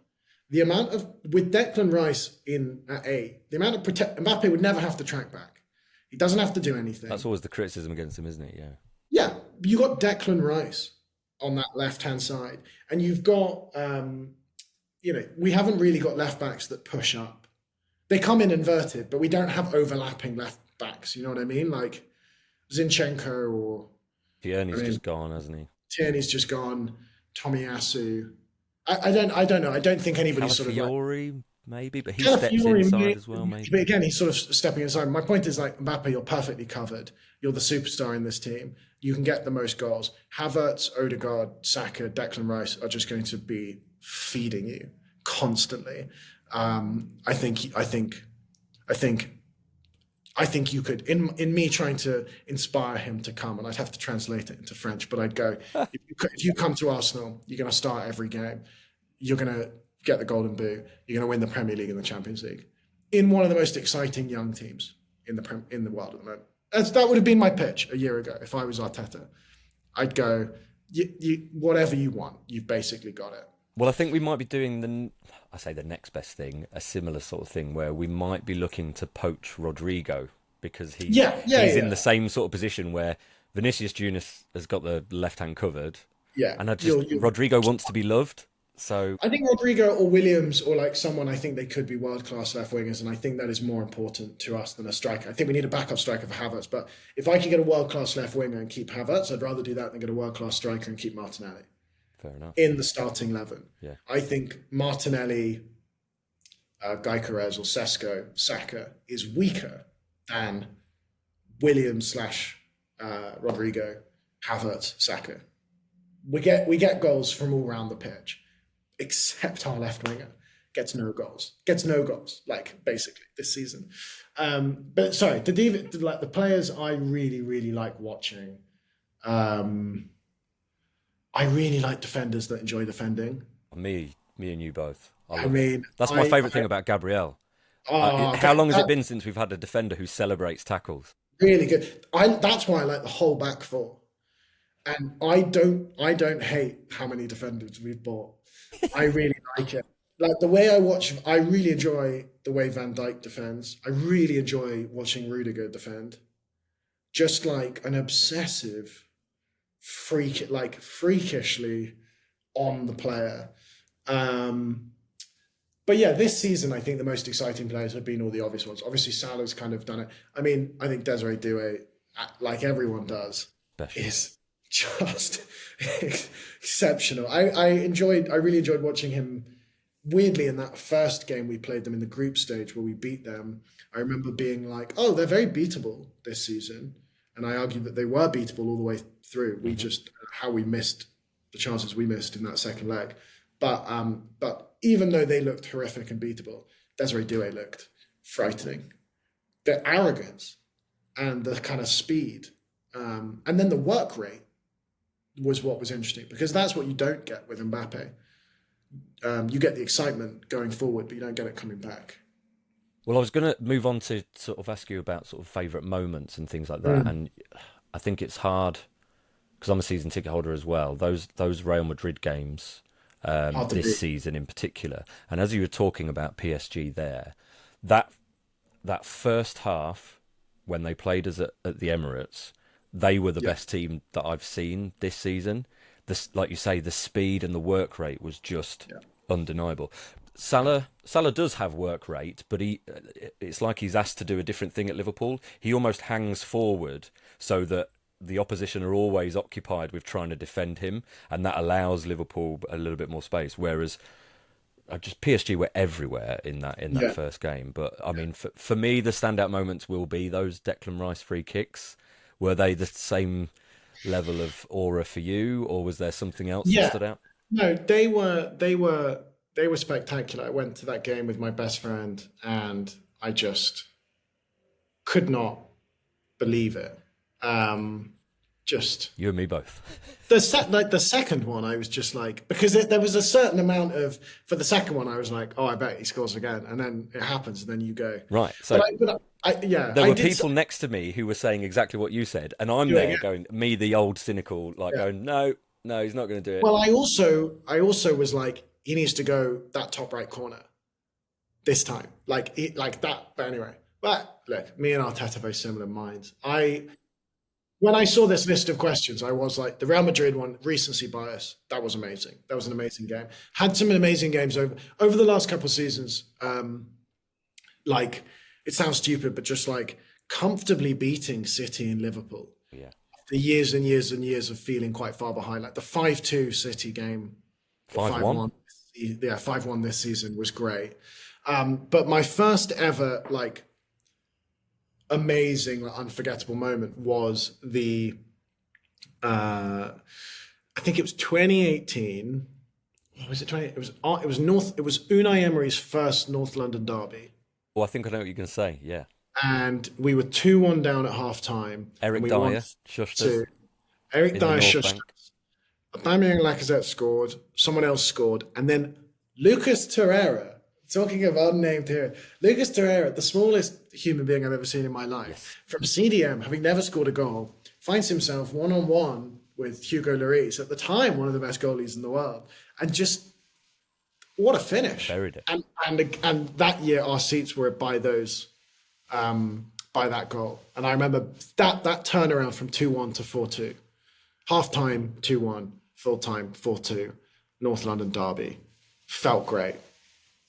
the amount of, with Declan Rice at 8, the amount of Mbappe would never have to track back. He doesn't have to do anything. That's always the criticism against him, isn't it? Yeah. Yeah, you got Declan Rice on that left-hand side, and you've got, we haven't really got left backs that push up. They come in inverted, but we don't have overlapping left backs. You know what I mean? Like Zinchenko or Tierney's just gone, hasn't he? Tierney's just gone. Tomiyasu. I don't know. I don't think anybody sort of Fiore, maybe, but he steps inside as well, maybe. But again, he's sort of stepping inside. My point is, like, Mbappe, you're perfectly covered. You're the superstar in this team. You can get the most goals. Havertz, Odegaard, Saka, Declan Rice are just going to be feeding you constantly. I think I think you could, in me trying to inspire him to come, and I'd have to translate it into French, but I'd go, if you come to Arsenal, you're going to start every game. You're going to get the Golden Boot. You're going to win the Premier League and the Champions League in one of the most exciting young teams in the world at the moment. That would have been my pitch a year ago if I was Arteta. I'd go, whatever you want, you've basically got it. Well, I think we might be doing the next best thing, a similar sort of thing where we might be looking to poach Rodrigo because he's in the same sort of position where Vinicius Junior has got the left hand covered. Yeah. And Rodrigo wants to be loved. So I think Rodrigo or Williams or like someone, I think they could be world-class left wingers, and I think that is more important to us than a striker. I think we need a backup striker for Havertz, but if I can get a world-class left winger and keep Havertz, I'd rather do that than get a world-class striker and keep Martinelli. Fair enough. In the starting 11. Yeah. I think Martinelli, Gyökeres or Sesko, Saka is weaker than Williams / Rodrigo, Havertz, Saka. We get goals from all around the pitch, except our left winger gets no goals, like basically this season. But sorry, the players I really, really like watching. I really like defenders that enjoy defending. Me and you both. That's my favourite thing about Gabriel. How long has it been since we've had a defender who celebrates tackles? Really good. That's why I like the whole back four. And I don't hate how many defenders we've bought. I really like it. Like the way I really enjoy the way Van Dijk defends. I really enjoy watching Rudiger defend. Just like an obsessive freakishly on the player. But yeah, this season, I think the most exciting players have been all the obvious ones. Obviously, Salah's kind of done it. I mean, I think Desiree Doué, like everyone does, is just exceptional. I really enjoyed watching him. Weirdly, in that first game we played them in the group stage where we beat them, I remember being like, oh, they're very beatable this season. And I argued that they were beatable all the way through. We just, how we missed the chances we missed in that second leg. But even though they looked horrific and beatable, Desiree Doué looked frightening. The arrogance and the kind of speed, and then the work rate was what was interesting, because that's what you don't get with Mbappe. You get the excitement going forward, but you don't get it coming back. Well, I was going to move on to sort of ask you about sort of favourite moments and things like that. And I think it's hard, because I'm a season ticket holder as well, those Real Madrid games this season in particular. And as you were talking about PSG there, that first half, when they played us at the Emirates, they were the best team that I've seen this season. Like you say, the speed and the work rate was just undeniable. Salah does have work rate, but it's like he's asked to do a different thing at Liverpool. He almost hangs forward so that the opposition are always occupied with trying to defend him, and that allows Liverpool a little bit more space. Whereas just PSG were everywhere in that first game. But I mean, for me, the standout moments will be those Declan Rice free kicks. Were they the same level of aura for you, or was there something else that stood out? No, they were spectacular. I went to that game with my best friend, and I just could not believe it. Just you and me both. The second one, I was just like, because there was a certain amount of, for the second one, I was like, oh, I bet he scores again, and then it happens, and then you go right. So there were people next to me who were saying exactly what you said, and I'm there going, me, the old cynical, going, no, he's not going to do it. Well, I also was like, he needs to go that top right corner this time, like that. But anyway, look, me and Arteta have very similar minds. When I saw this list of questions, I was like, the Real Madrid one, recency bias. That was amazing. That was an amazing game. Had some amazing games over the last couple of seasons. Like, it sounds stupid, but just like comfortably beating City and Liverpool. Yeah. After years and years and years of feeling quite far behind. Like the 5-2 City game. 5-1. Yeah, 5-1 this season was great. But my first ever amazing, unforgettable moment was the I think it was 2018. What was it? It was Unai Emery's first North London derby. Well, I think I know what you're going to say. Yeah. and we were 2-1 down at half time, and Eric we won Dyer shushed us 2. Eric in the Dyer North shushed Bank. us. Aubameyang and Lacazette scored. Someone else scored, and then Lucas Torreira. Talking of unnamed here, Lucas Torreira, the smallest human being I've ever seen in my life, Yes. from CDM, having never scored a goal, finds himself one-on-one with Hugo Lloris, at the time one of the best goalies in the world, and just what a finish! Buried it. And that year our seats were by that goal, and I remember that turnaround from 2-1 to 4-2, half time 2-1, full time 4-2, North London derby, felt great.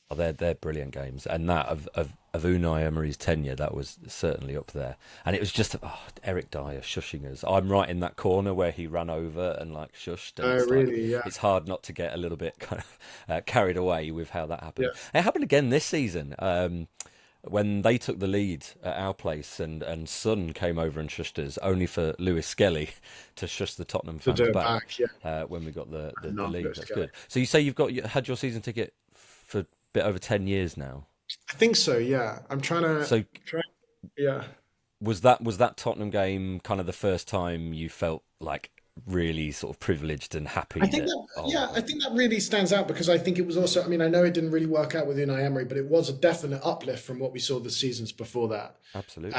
Oh, they're brilliant games, and that of Unai Emery's tenure, that was certainly up there. And it was just Eric Dyer shushing us. I'm right in that corner where he ran over and like shushed. And Oh, it's really? Yeah. it's hard not to get a little bit kind of carried away with how that happened. Yeah. It happened again this season. When they took the lead at our place, and Son came over and shushed us, only for Lewis Skelly to shush the Tottenham fans do it back. yeah. When we got the Not lead. Lewis That's Skelly. good. So you say you had your season ticket for a bit over 10 years now. I think so. Yeah, I'm trying to. So Yeah. was that Tottenham game kind of the first time you felt like really sort of privileged and happy? I think I think that really stands out because I think it was also. I mean, I know it didn't really work out with Unai Emery, but it was a definite uplift from what we saw the seasons before that. Absolutely.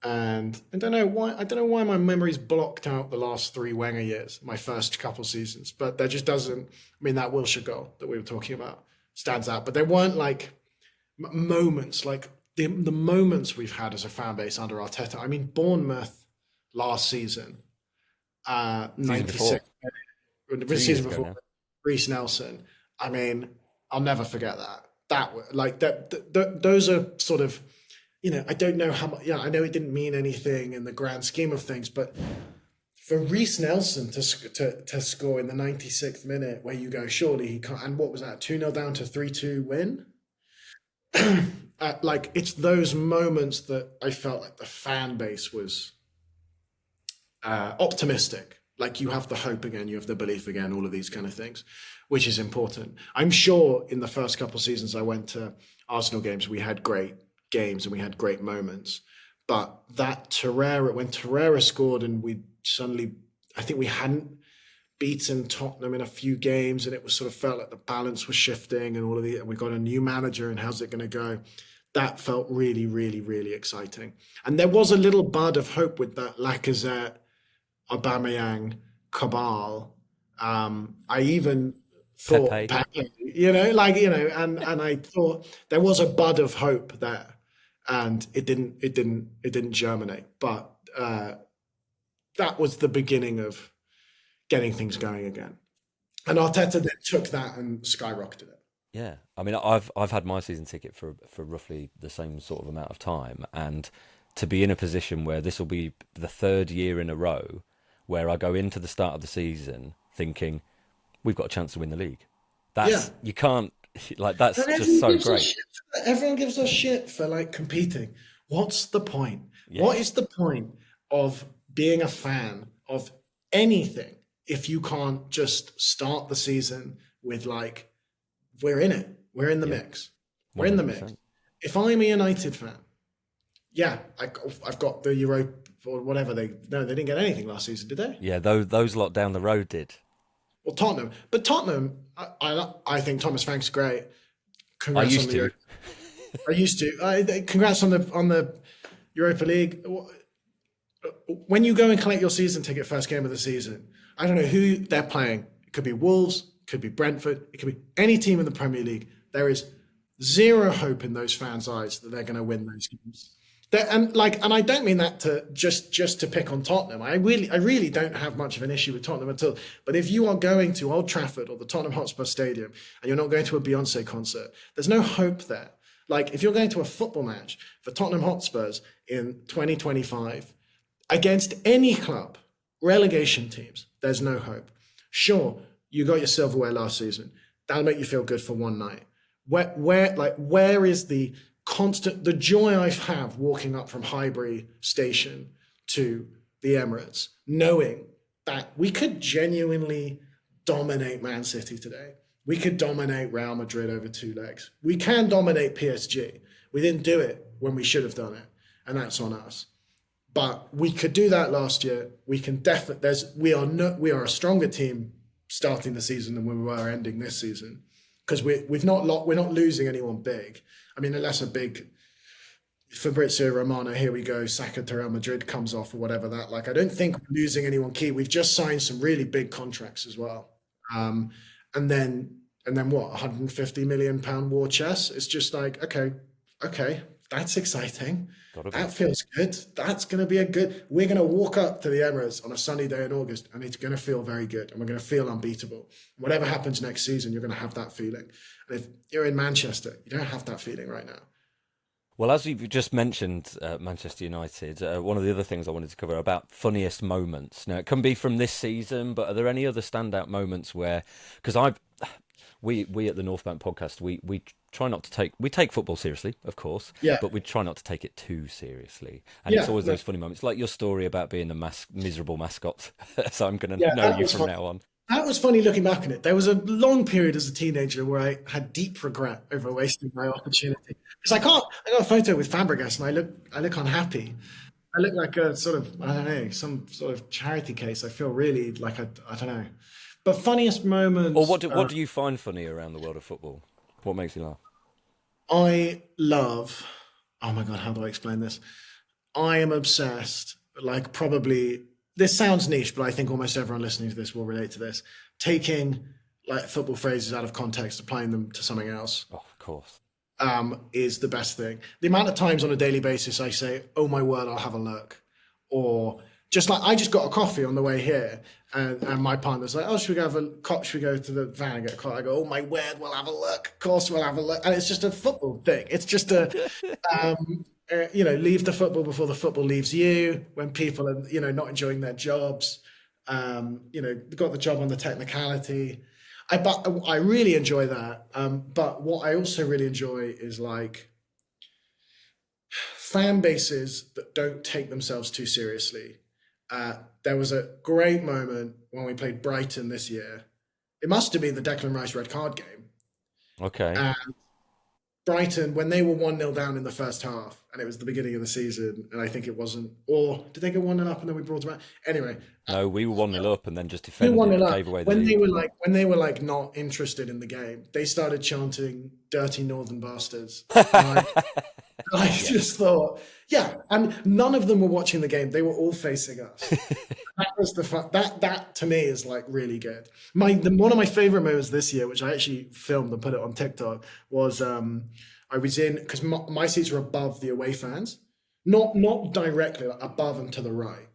And I don't know why. I don't know why my memory's blocked out the last 3 Wenger years, my first couple seasons. But there just doesn't. I mean, that Wilshere goal that we were talking about stands out. But there weren't like moments like the moments we've had as a fan base under Arteta. I mean, Bournemouth last season, 96 season before, Reece Nelson. I mean, I'll never forget that. Those are sort of. I don't know how much. I know it didn't mean anything in the grand scheme of things, but for Reece Nelson to score in the 96th minute, where you go, surely he can't. And what was that? 2-0 down to 3-2 win. It's those moments that I felt like the fan base was optimistic. Like you have the hope again, you have the belief again, all of these kind of things, which is important. I'm sure in the first couple of seasons I went to Arsenal games, we had great games and we had great moments, but that when Torreira scored and we suddenly, I think we hadn't beaten Tottenham in a few games, and it was sort of felt like the balance was shifting and all of the, we got a new manager and how's it going to go? That felt really, really, really exciting. And there was a little bud of hope with that Lacazette, Aubameyang, Cabal. I even thought Pepe, and I thought there was a bud of hope there. And it didn't germinate, but that was the beginning of getting things going again. And Arteta then took that and skyrocketed it. Yeah, I mean, I've had my season ticket for roughly the same sort of amount of time, and to be in a position where this will be the 3rd year in a row where I go into the start of the season thinking we've got a chance to win the league. You can't. That's just so great. Everyone gives us shit for like competing. What's the point? Yeah. What is the point of being a fan of anything if you can't just start the season with like, we're in it. We're in the mix. We're 100%. In the mix. If I'm a United fan, I've got the Euro or whatever. They didn't get anything last season, did they? Yeah, those lot down the road did. Well, Tottenham, I think Thomas Frank's great. Congrats I used to. Congrats on the Europa League. When you go and collect your season ticket, first game of the season, I don't know who they're playing. It could be Wolves, it could be Brentford, it could be any team in the Premier League. There is zero hope in those fans' eyes that they're going to win those games. And I don't mean that to just to pick on Tottenham. I really don't have much of an issue with Tottenham at all. But if you are going to Old Trafford or the Tottenham Hotspur Stadium and you're not going to a Beyonce concert, there's no hope there. Like if you're going to a football match for Tottenham Hotspurs in 2025 against any club, relegation teams, there's no hope. Sure, you got your silverware last season. That'll make you feel good for one night. Where is the joy I have walking up from Highbury Station to the Emirates, knowing that we could genuinely dominate Man City today. We could dominate Real Madrid over 2 legs. We can dominate PSG. We didn't do it when we should have done it, and that's on us. But we could do that last year. We can definitely. We are a stronger team starting the season than we were ending this season, because we're not losing anyone big. I mean, unless a big Fabrizio Romano, here we go, Saka to Real Madrid comes off or whatever that. Like, I don't think we're losing anyone key. We've just signed some really big contracts as well. Um, and then what? 150 million pound war chest. It's just like, okay, that's exciting. That feels good. That's going to be we're going to walk up to the Emirates on a sunny day in August, and it's going to feel very good, and we're going to feel unbeatable. Whatever happens next season, you're going to have that feeling. And if you're in Manchester, you don't have that feeling right now. Well, as you've just mentioned, Manchester United, one of the other things I wanted to cover about funniest moments. Now, it can be from this season, but are there any other standout moments where, because we at the North Bank podcast, we try not to we take football seriously, of course, but we try not to take it too seriously. And it's always those funny moments, like your story about being the miserable mascot. So I'm going to know you from now on. That was funny looking back on it. There was a long period as a teenager where I had deep regret over wasting my opportunity. Because I got a photo with Fabregas and I look unhappy. I look like a sort of, I don't know, some sort of charity case. I feel really like I don't know. But funniest moments. Or what do you find funny around the world of football? What makes you laugh? I love, oh my God, how do I explain this? I am obsessed, like probably, this sounds niche, but I think almost everyone listening to this will relate to this. Taking like football phrases out of context, applying them to something else. Oh, of course. Is the best thing. The amount of times on a daily basis I say, oh my word, I'll have a look. Or just like, I just got a coffee on the way here, and my partner's like, oh, should we go to the van and get a coffee? I go, oh my word, we'll have a look. Of course we'll have a look. And it's just a football thing. It's just leave the football before the football leaves you. When people are, not enjoying their jobs, got the job on the technicality. I really enjoy that. But what I also really enjoy is like fan bases that don't take themselves too seriously. There was a great moment when we played Brighton this year. It must have been the Declan Rice red card game. Okay. And Brighton, when they were 1-0 down in the first half, and it was the beginning of the season, and I think it wasn't, or did they go 1-0 up and then we brought them out? Anyway. No, we were 1-0 up and then just defended it, gave away the lead. When they were like not interested in the game, they started chanting "dirty northern bastards." I just thought, and none of them were watching the game. They were all facing us. That was the fun. That to me is like really good. One of my favorite moments this year, which I actually filmed and put it on TikTok, was I was in, because my seats are above the away fans, not directly, like above and to the right.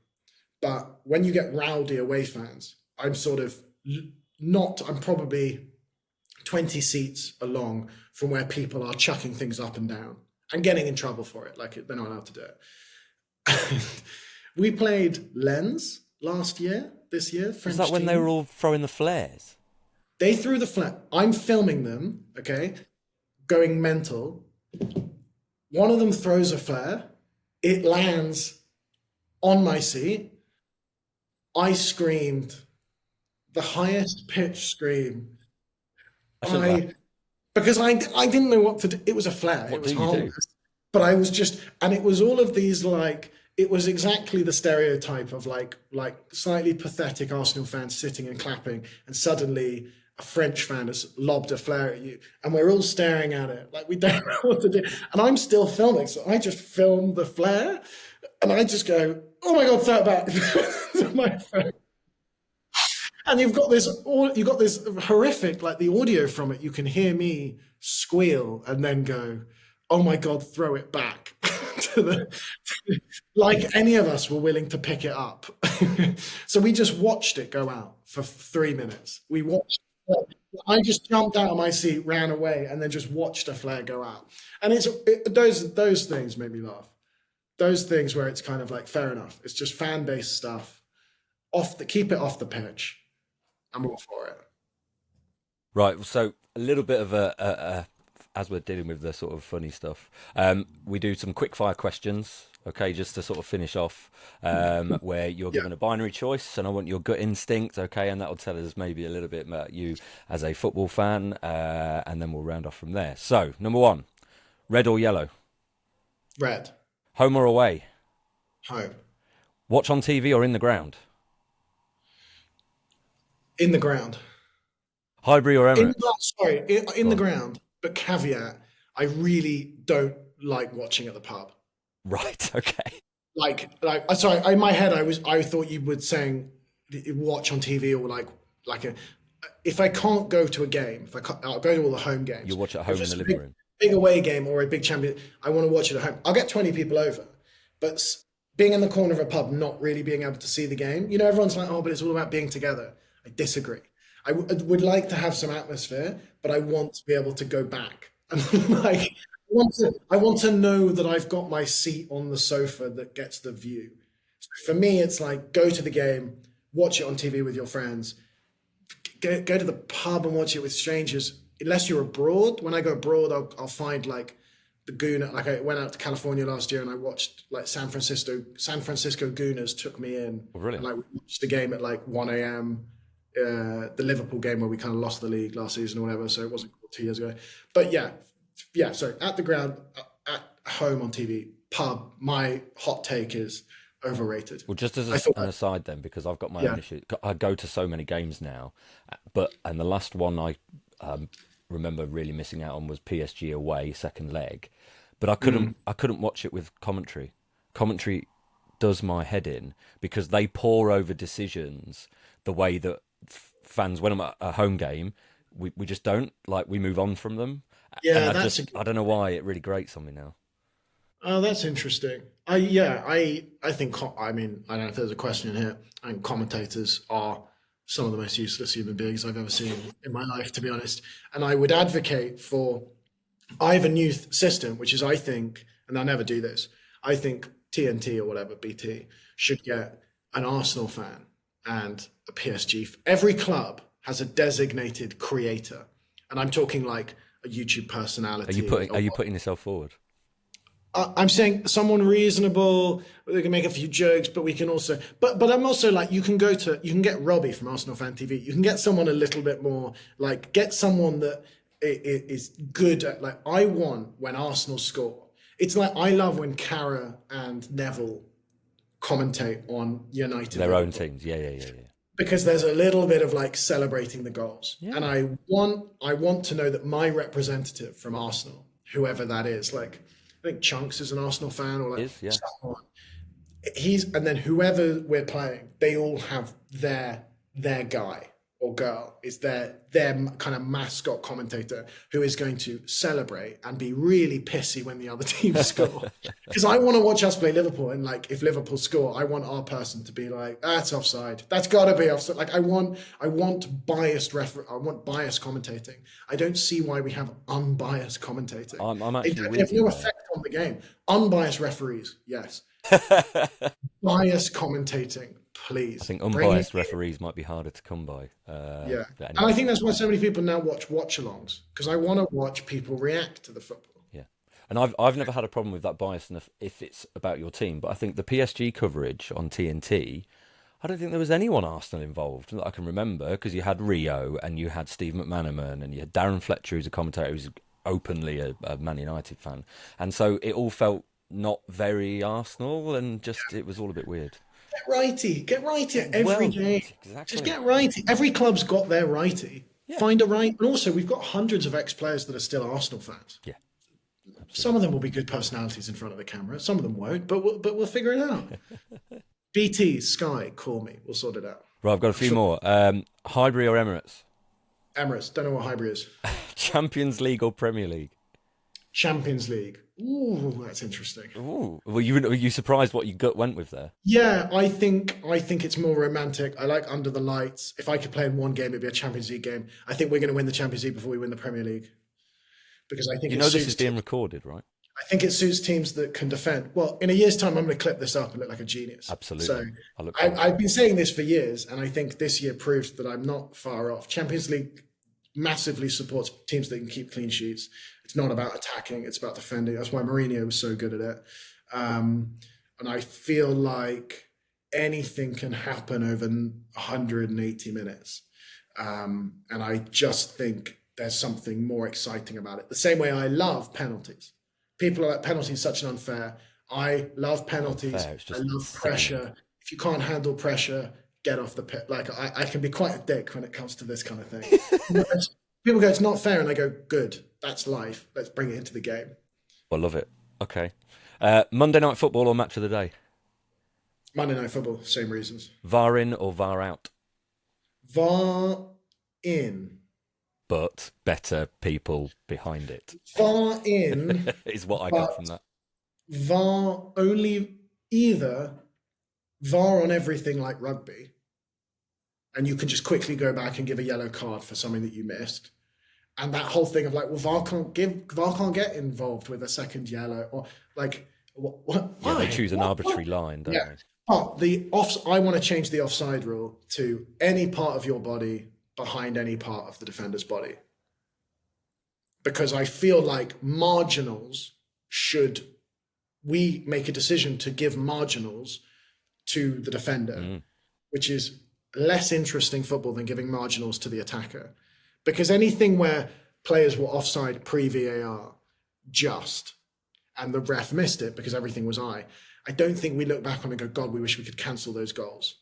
But when you get rowdy away fans, I'm probably 20 seats along from where people are chucking things up and down and getting in trouble for it. Like, they're not allowed to do it. We played Lens this year. Is that when they were all throwing the flares? They threw the flare. I'm filming them, okay, going mental. One of them throws a flare. It lands on my seat. I screamed the highest pitch scream. Because I didn't know what to do. It was a flare. It was harmless. But I was just, and it was all of these like, it was exactly the stereotype of like slightly pathetic Arsenal fans sitting and clapping, and suddenly a French fan has lobbed a flare at you, and we're all staring at it like we don't know what to do. And I'm still filming, so I just filmed the flare, and I just go, "Oh my God, throw it back!" to my phone. And you've got this horrific, like the audio from it. You can hear me squeal and then go, "Oh my God, throw it back!" like any of us were willing to pick it up. So we just watched it go out for 3 minutes. I just jumped out of my seat, ran away, and then just watched a flare go out. And those things make me laugh. Those things where it's kind of like, fair enough. It's just fan-based stuff. Keep it off the pitch. I'm all for it. Right. So a little bit of as we're dealing with the sort of funny stuff, we do some quick fire questions. Okay, just to sort of finish off, where you're given a binary choice, and I want your gut instinct. Okay, and that'll tell us maybe a little bit about you as a football fan, and then we'll round off from there. So, number one, red or yellow? Red. Home or away? Home. Watch on TV or in the ground? In the ground. Highbury or In the Emirates? ground, sorry, in Go the on. ground. But caveat, I really don't like watching at the pub. Right. Okay. Sorry, in my head, I thought you were saying watch on TV or like a. If I can't go to a game, if I can't, I'll go to all the home You games. watch at If home in the it's a living room. big away game or a big champion, I want to watch it at home. I'll get 20 people over, but being in the corner of a pub, not really being able to see the game. You know, everyone's like, oh, but it's all about being together. I disagree. I would like to have some atmosphere, but I want to be able to go back and I want to know that I've got my seat on the sofa that gets the view. So for me, it's like go to the game, watch it on TV with your friends, go to the pub and watch it with strangers. Unless you're abroad, when I go abroad, I'll find like the Gooner. Like I went out to California last year and I watched like San Francisco Gooners took me in, Oh, and brilliant. like we watched the game at like 1 a.m. The Liverpool game where we kind of lost the league last season or whatever, so it wasn't 2 years ago. But yeah. So at the ground, at home on TV, pub. My hot take is overrated. Well, just as I thought, an aside, then, because I've got my own yeah, issue. I go to so many games now, and the last one I um, remember really missing out on was PSG away, second leg. But I couldn't watch it with commentary. Commentary does my head in because they pour over decisions the way that fans, when I'm at a home game, we just don't like we move on from them, and yeah, I don't know why it really grates on me now. oh, that's interesting. I think I mean I don't know if there's a question in here. I think commentators are some of the most useless human beings I've ever seen in my life, to be honest. And I would advocate for I have a new system, which is I think, and I never do this. I think TNT or whatever BT should get an Arsenal fan and a PSG. Every club has a designated creator, and I'm talking like a YouTube personality Are or you putting yourself forward? I'm saying someone reasonable. We can make a few jokes, but we can also. But I'm also like you can get Robbie from Arsenal Fan TV. You can get someone a little bit more like get someone that is good at like I want when Arsenal score. It's like I love when Cara and Neville commentate on United Their own Liverpool teams. Yeah, yeah, yeah, yeah. because there's a little bit of like celebrating the goals, and Yeah, I want to know that my representative from Arsenal, whoever that is, like I think Chunks is an Arsenal fan or like is yeah. someone, and then whoever we're playing, they all have their guy or girl is their kind of mascot commentator who is going to celebrate and be really pissy when the other team score. Because I want to watch us play Liverpool, and like if Liverpool score, I want our person to be like, that's offside. That's got to be offside. Like I want I want biased commentating. I don't see why we have unbiased commentating. I'm They, actually they have with you no there. effect on the game. Unbiased referees, yes. Biased commentating, I please think bring it unbiased in. referees might be harder to come by. Yeah, But and I anyway, think that's why so many people now watch-alongs because I want to watch people react to the football. yeah. And I've never had a problem with that bias enough if it's about your team. But I think the PSG coverage on TNT, I don't think there was anyone Arsenal involved that I can remember because you had Rio and you had Steve McManaman and you had Darren Fletcher who's a commentator who's openly a Man United fan, and so it all felt not very Arsenal and just it was all a bit weird. Get righty at every Well, game. Just exactly. get righty. Every club's got their righty. Yeah, Find a right, and also we've got hundreds of ex-players that are still Arsenal fans. yeah, Some of absolutely. them will be good personalities in front of the camera. Some of them won't, but we'll figure it out. BT, Sky, call me. We'll sort it out. Right, I've got a I'm few sure. more. Highbury or Emirates? Emirates, don't know what Highbury is. Champions League or Premier League? Champions League. Ooh, that's interesting. Ooh, were you surprised what your gut went with there? Yeah, I think it's more romantic. I like under the lights. If I could play in one game, it'd be a Champions League game. I think we're going to win the Champions League before we win the Premier League because I think You it know this is suits. being recorded, right? I think it suits teams that can defend. Well, in a year's time, I'm going to clip this up and look like a genius. So Absolutely. I look forward to I've it. been saying this for years, and I think this year proves that I'm not far off. Champions League massively supports teams that can keep clean sheets. It's not about attacking; it's about defending. That's why Mourinho was so good at it. And I feel like anything can happen over 180 minutes. And I just think there's something more exciting about it. The same way I love penalties. people are like, penalties such an unfair. I love penalties. Unfair. It's I just love sickening. pressure. If you can't handle pressure, get off the pit. Like I can be quite a dick when it comes to this kind of thing. People go, it's not fair, and I go, good. That's life. Let's bring it into the game. I love it. Okay. Monday Night Football or Match of the Day? Monday Night Football, same reasons. VAR in or VAR out? VAR in. But better people behind it VAR in, is what I got from but that. VAR only either VAR on everything like rugby, and you can just quickly go back and give a yellow card for something that you missed. And that whole thing of like, well, VAR can't get involved with a second yellow, or like, what Yeah, why? they choose an arbitrary line, don't Yeah. they? But I want to change the offside rule to any part of your body behind any part of the defender's body. Because I feel like we make a decision to give marginals to the defender, which is less interesting football than giving marginals to the attacker. Because anything where players were offside pre-VAR, and the ref missed it because everything was I don't think we look back on and go, God, we wish we could cancel those goals.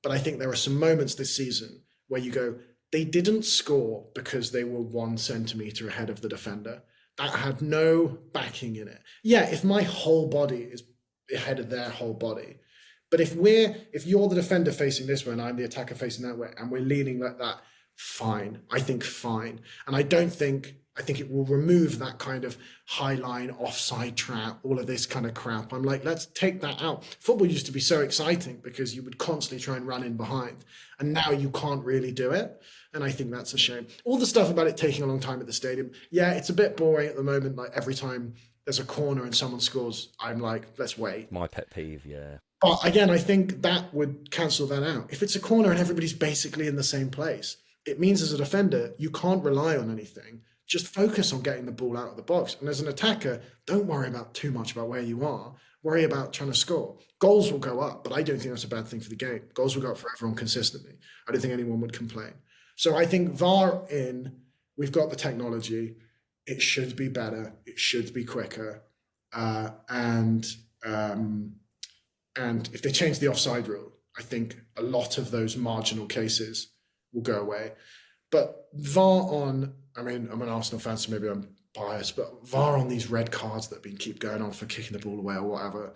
But I think there are some moments this season where you go, they didn't score because they were 1 centimetre ahead of the defender. That had no backing in it. Yeah, if my whole body is ahead of their whole body. But if you're the defender facing this way and I'm the attacker facing that way, and we're leaning like that, fine. I think fine. And I think it will remove that kind of high line, offside trap, all of this kind of crap. I'm like, let's take that out. Football used to be so exciting because you would constantly try and run in behind. And now you can't really do it. And I think that's a shame. All the stuff about it taking a long time at the stadium. Yeah, it's a bit boring at the moment. Like every time there's a corner and someone scores, I'm like, let's wait. My pet peeve, yeah. But again, I think that would cancel that out. If it's a corner and everybody's basically in the same place, it means as a defender, you can't rely on anything. Just focus on getting the ball out of the box. And as an attacker, don't worry about too much about where you are. Worry about trying to score. Goals will go up, but I don't think that's a bad thing for the game. Goals will go up for everyone consistently. I don't think anyone would complain. So I think VAR in, we've got the technology. It should be better. It should be quicker. And if they change the offside rule, I think a lot of those marginal cases will go away. But VAR on, I mean, I'm an Arsenal fan, so maybe I'm biased, but VAR on these red cards that keep going on for kicking the ball away or whatever,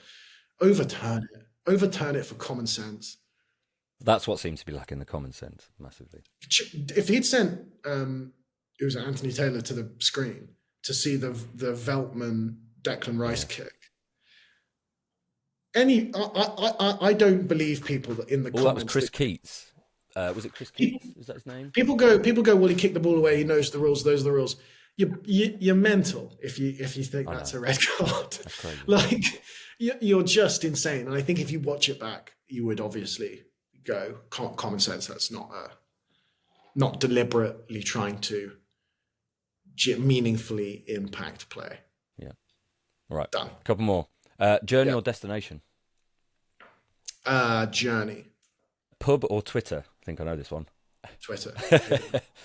overturn it. Overturn it for common sense. That's what seems to be lacking, the common sense, massively. If he'd sent, it was Anthony Taylor to the screen to see the Veltman Declan Rice kick. I don't believe people that in the comments. That was Chris Keats. Was it Chris Keats? Is that his name? People go, well, he kicked the ball away. He knows the rules. Those are the rules. You're mental if you think that's a red card. That's crazy. Like you're just insane. And I think if you watch it back, you would obviously go, common sense. That's not deliberately trying to meaningfully impact play. Yeah. All right. Done. A couple more. Journey or destination? Journey. Pub or Twitter? I think I know this one. Twitter.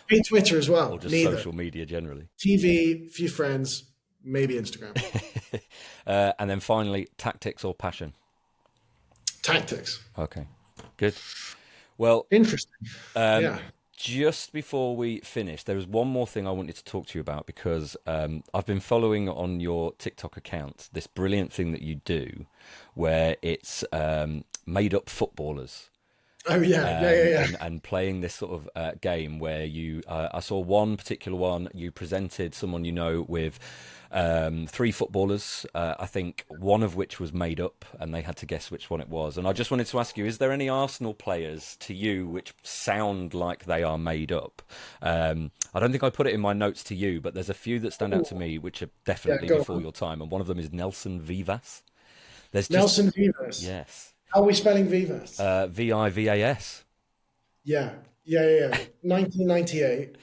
Be Twitter as well. Or just Neither. social media generally. TV, few friends, maybe Instagram. And then finally, tactics or passion? Tactics. Okay, good. Well, interesting. Yeah. Just before we finish, there was one more thing I wanted to talk to you about because I've been following on your TikTok account this brilliant thing that you do where it's made up footballers. Oh, yeah. And playing this sort of game where you, I saw one particular one, you presented someone you know with 3 footballers, I think one of which was made up, and they had to guess which one it was. And I just wanted to ask you, is there any Arsenal players to you which sound like they are made up? I don't think I put it in my notes to you, but there's a few that stand out to me which are definitely before your time, and one of them is Nelson Vivas. Nelson Vivas? Yes. How are we spelling Vivas? Vivas. Yeah. 1998.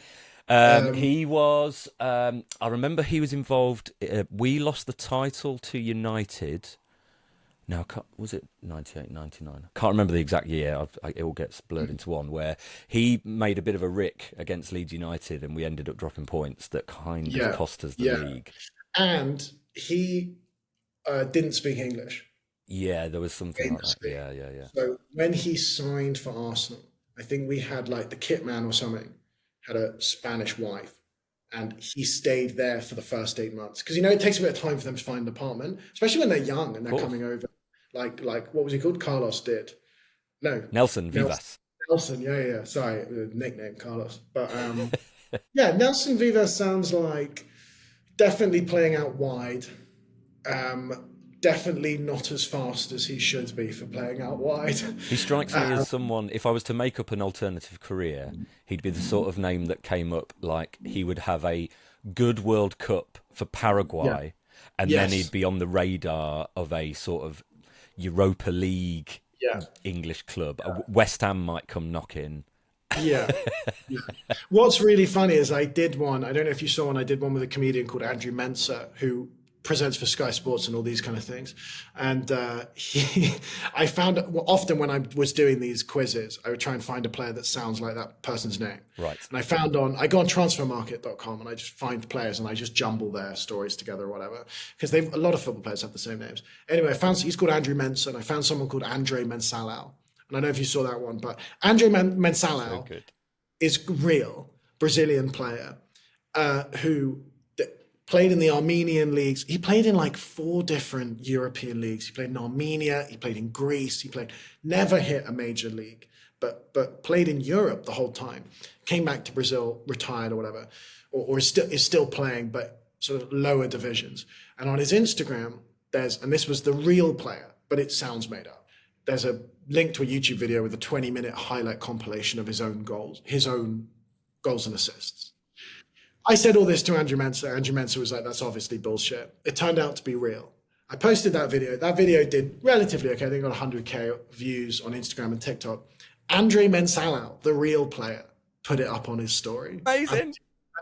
He was, I remember he was involved, we lost the title to United. No, was it 98, 99? I can't remember the exact year. It all gets blurred into one, where he made a bit of a rick against Leeds United and we ended up dropping points that kind of cost us the league. and he didn't speak English, Yeah, there was something like that. famously. Yeah, yeah, yeah. So when he signed for Arsenal, I think we had like the kit man or something had a Spanish wife, and he stayed there for the first 8 months because it takes a bit of time for them to find an apartment, especially when they're young and Of they're course. coming over. Like what was he called? Carlos did. No, Nelson Nelson. Vivas. Nelson. Yeah, yeah. Sorry, nickname Carlos. But yeah, Nelson Vivas sounds like definitely playing out wide. Um, Definitely not as fast as he should be for playing out wide. He strikes me as someone, if I was to make up an alternative career, he'd be the sort of name that came up like he would have a good World Cup for Yeah. Paraguay, and then he'd Yes. be on the radar of a sort of Europa League Yeah. English club. West Ham might come knocking. Yeah. Yeah. What's really funny is I did one. I don't know if you saw one. I did one with a comedian called Andrew Mensah who presents for Sky Sports and all these kind of things. And I found often when I was doing these quizzes, I would try and find a player that sounds like that person's name. Right. And I go on transfermarket.com and I just find players and I just jumble their stories together or whatever. Because a lot of football players have the same names. Anyway, he's called Andrew Mensah and I found someone called Andre Mensalao. And I don't know if you saw that one, but Andre So Mensalao good. is real Brazilian player who played in the Armenian leagues. He played in like 4 different European leagues. He played in Armenia. He played in Greece. Never hit a major league, but played in Europe the whole time. Came back to Brazil, retired or whatever, or is still playing, but sort of lower divisions. And on his Instagram, and this was the real player, but it sounds made up. There's a link to a YouTube video with a 20-minute highlight compilation of his own goals and assists. I said all this to Andrew Mensah. Andrew Mensah was like, that's obviously bullshit. It turned out to be real. I posted that video. That video did relatively okay. I think it got 100K views on Instagram and TikTok. Andre Mensalao, the real player, put it up on his story. Amazing.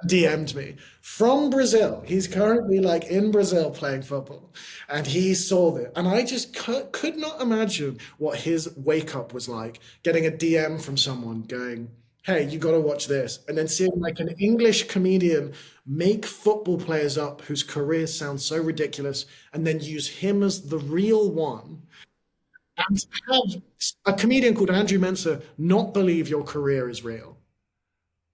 DM'd me from Brazil. He's currently like in Brazil playing football, and he saw that. And I just could not imagine what his wake up was like, getting a DM from someone going, hey, you got to watch this. And then seeing like an English comedian make football players up whose careers sound so ridiculous and then use him as the real one. And to have a comedian called Andrew Mensah not believe your career is real.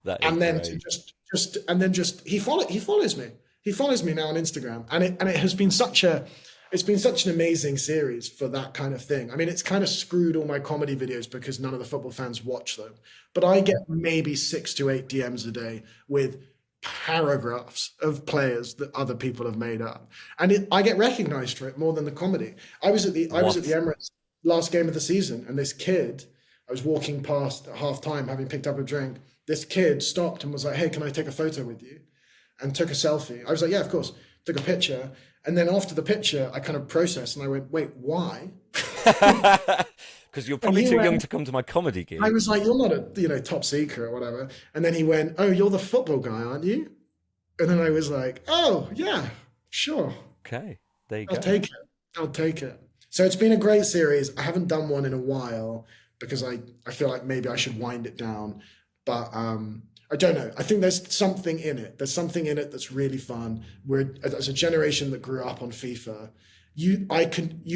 That is And then to great. he follows me. He follows me now on Instagram. And it has been such an amazing series for that kind of thing. I mean, it's kind of screwed all my comedy videos because none of the football fans watch them. But I get maybe 6 to 8 DMs a day with paragraphs of players that other people have made up, and I get recognised for it more than the comedy. I was at the Emirates last game of the season, and this kid, I was walking past at half time, having picked up a drink. This kid stopped and was like, "Hey, can I take a photo with you?" And took a selfie. I was like, "Yeah, of course." Took a picture. And then after the picture, I kind of processed and I went, wait, why? Because you're probably too young to come to my comedy gig. I was like, you're not a top secret or whatever. And then he went, oh, you're the football guy, aren't you? And then I was like, oh, yeah, sure. Okay, there you go. I'll take it. So it's been a great series. I haven't done one in a while because I feel like maybe I should wind it down. But I don't know. I think there's something in it. There's something in it that's really fun. As a generation that grew up on FIFA, you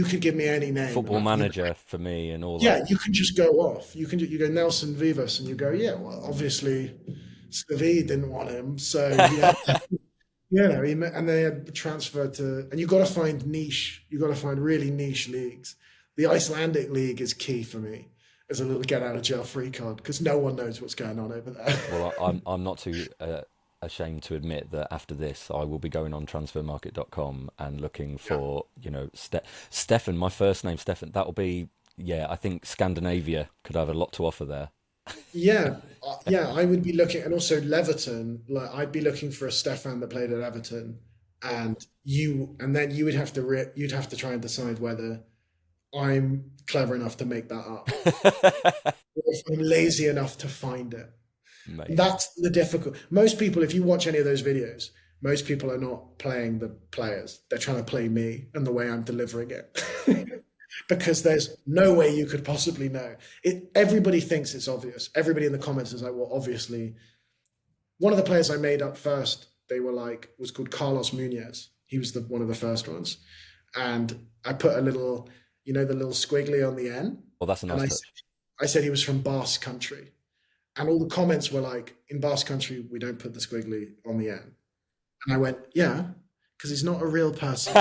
could give me any name. Football Manager for me and all that. Yeah, you can just go off. You go Nelson Vivas and you go, yeah, well, obviously Stevie didn't want him. So, yeah, and they had transferred to, and you got to find niche. You got to find really niche leagues. The Icelandic league is key for me as a little get out of jail free card because no one knows what's going on over there. Well, I'm not too ashamed to admit that after this, I will be going on transfermarket.com and looking for, Stefan, my first name, Stefan. That'll be, I think Scandinavia could have a lot to offer there. Yeah, I would be looking, and also Leverton. Like, I'd be looking for a Stefan that played at Everton, and then you'd have to try and decide whether I'm clever enough to make that up, or if I'm lazy enough to find it. Amazing. That's the difficult. Most people, if you watch any of those videos, most people are not playing the players. They're trying to play me and the way I'm delivering it. Because there's no way you could possibly know. Everybody thinks it's obvious. Everybody in the comments is like, well, obviously. One of the players I made up first, they were like, was called Carlos Munoz. He was one of the first ones. And I put a little, the little squiggly on the N. Well, that's a nice touch. I said he was from Basque Country. And all the comments were like, in Basque Country, we don't put the squiggly on the N. And I went, yeah, because he's not a real person.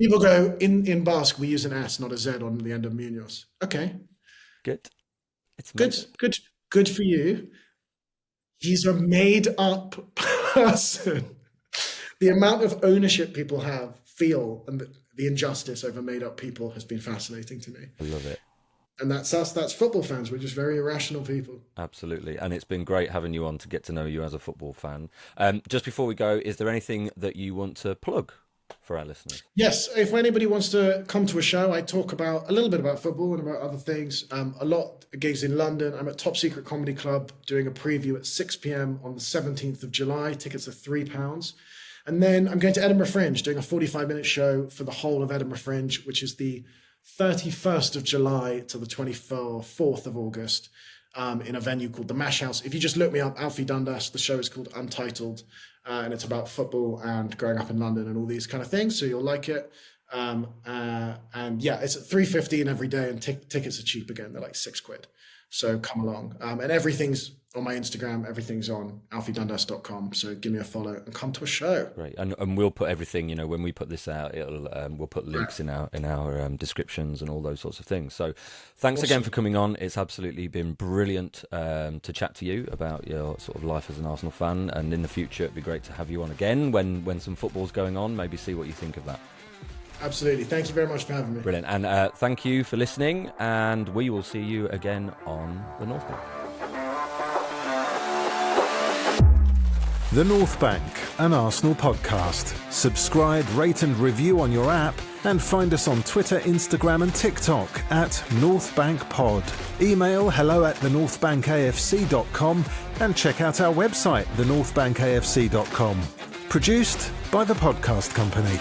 People go, in Basque, we use an S, not a Z on the end of Munoz. Okay. Good. It's good for you. He's a made-up person. The amount of ownership people feel, and the injustice over made-up people has been fascinating to me. I love it. And that's us. That's football fans. We're just very irrational people. Absolutely. And it's been great having you on to get to know you as a football fan. Just before we go, is there anything that you want to plug for our listeners? Yes. If anybody wants to come to a show, I talk about a little bit about football and about other things. A lot of gigs in London. I'm at Top Secret Comedy Club doing a preview at 6 p.m. on the 17th of July. Tickets are £3. And then I'm going to Edinburgh Fringe, doing a 45-minute show for the whole of Edinburgh Fringe, which is the 31st of July to the 24th of August, in a venue called the Mash House. If you just look me up, Alfie Dundas, the show is called Untitled, and it's about football and growing up in London and all these kind of things, so you'll like it. And yeah, it's at £3.15 every day, and tickets are cheap again. They're like £6. So come along. And everything's on my Instagram. Everything's on alfiedundas.com. So give me a follow and come to a show. Great. And we'll put everything, when we put this out, we'll put links in our descriptions and all those sorts of things. So thanks again for coming on. It's absolutely been brilliant to chat to you about your sort of life as an Arsenal fan. And in the future, it'd be great to have you on again when some football's going on. Maybe see what you think of that. Absolutely. Thank you very much for having me. Brilliant. And thank you for listening. And we will see you again on the North Bank. The North Bank, an Arsenal podcast. Subscribe, rate and review on your app, and find us on Twitter, Instagram and TikTok at NorthBankPod. Email hello@thenorthbankafc.com and check out our website, thenorthbankafc.com. Produced by The Podcast Company.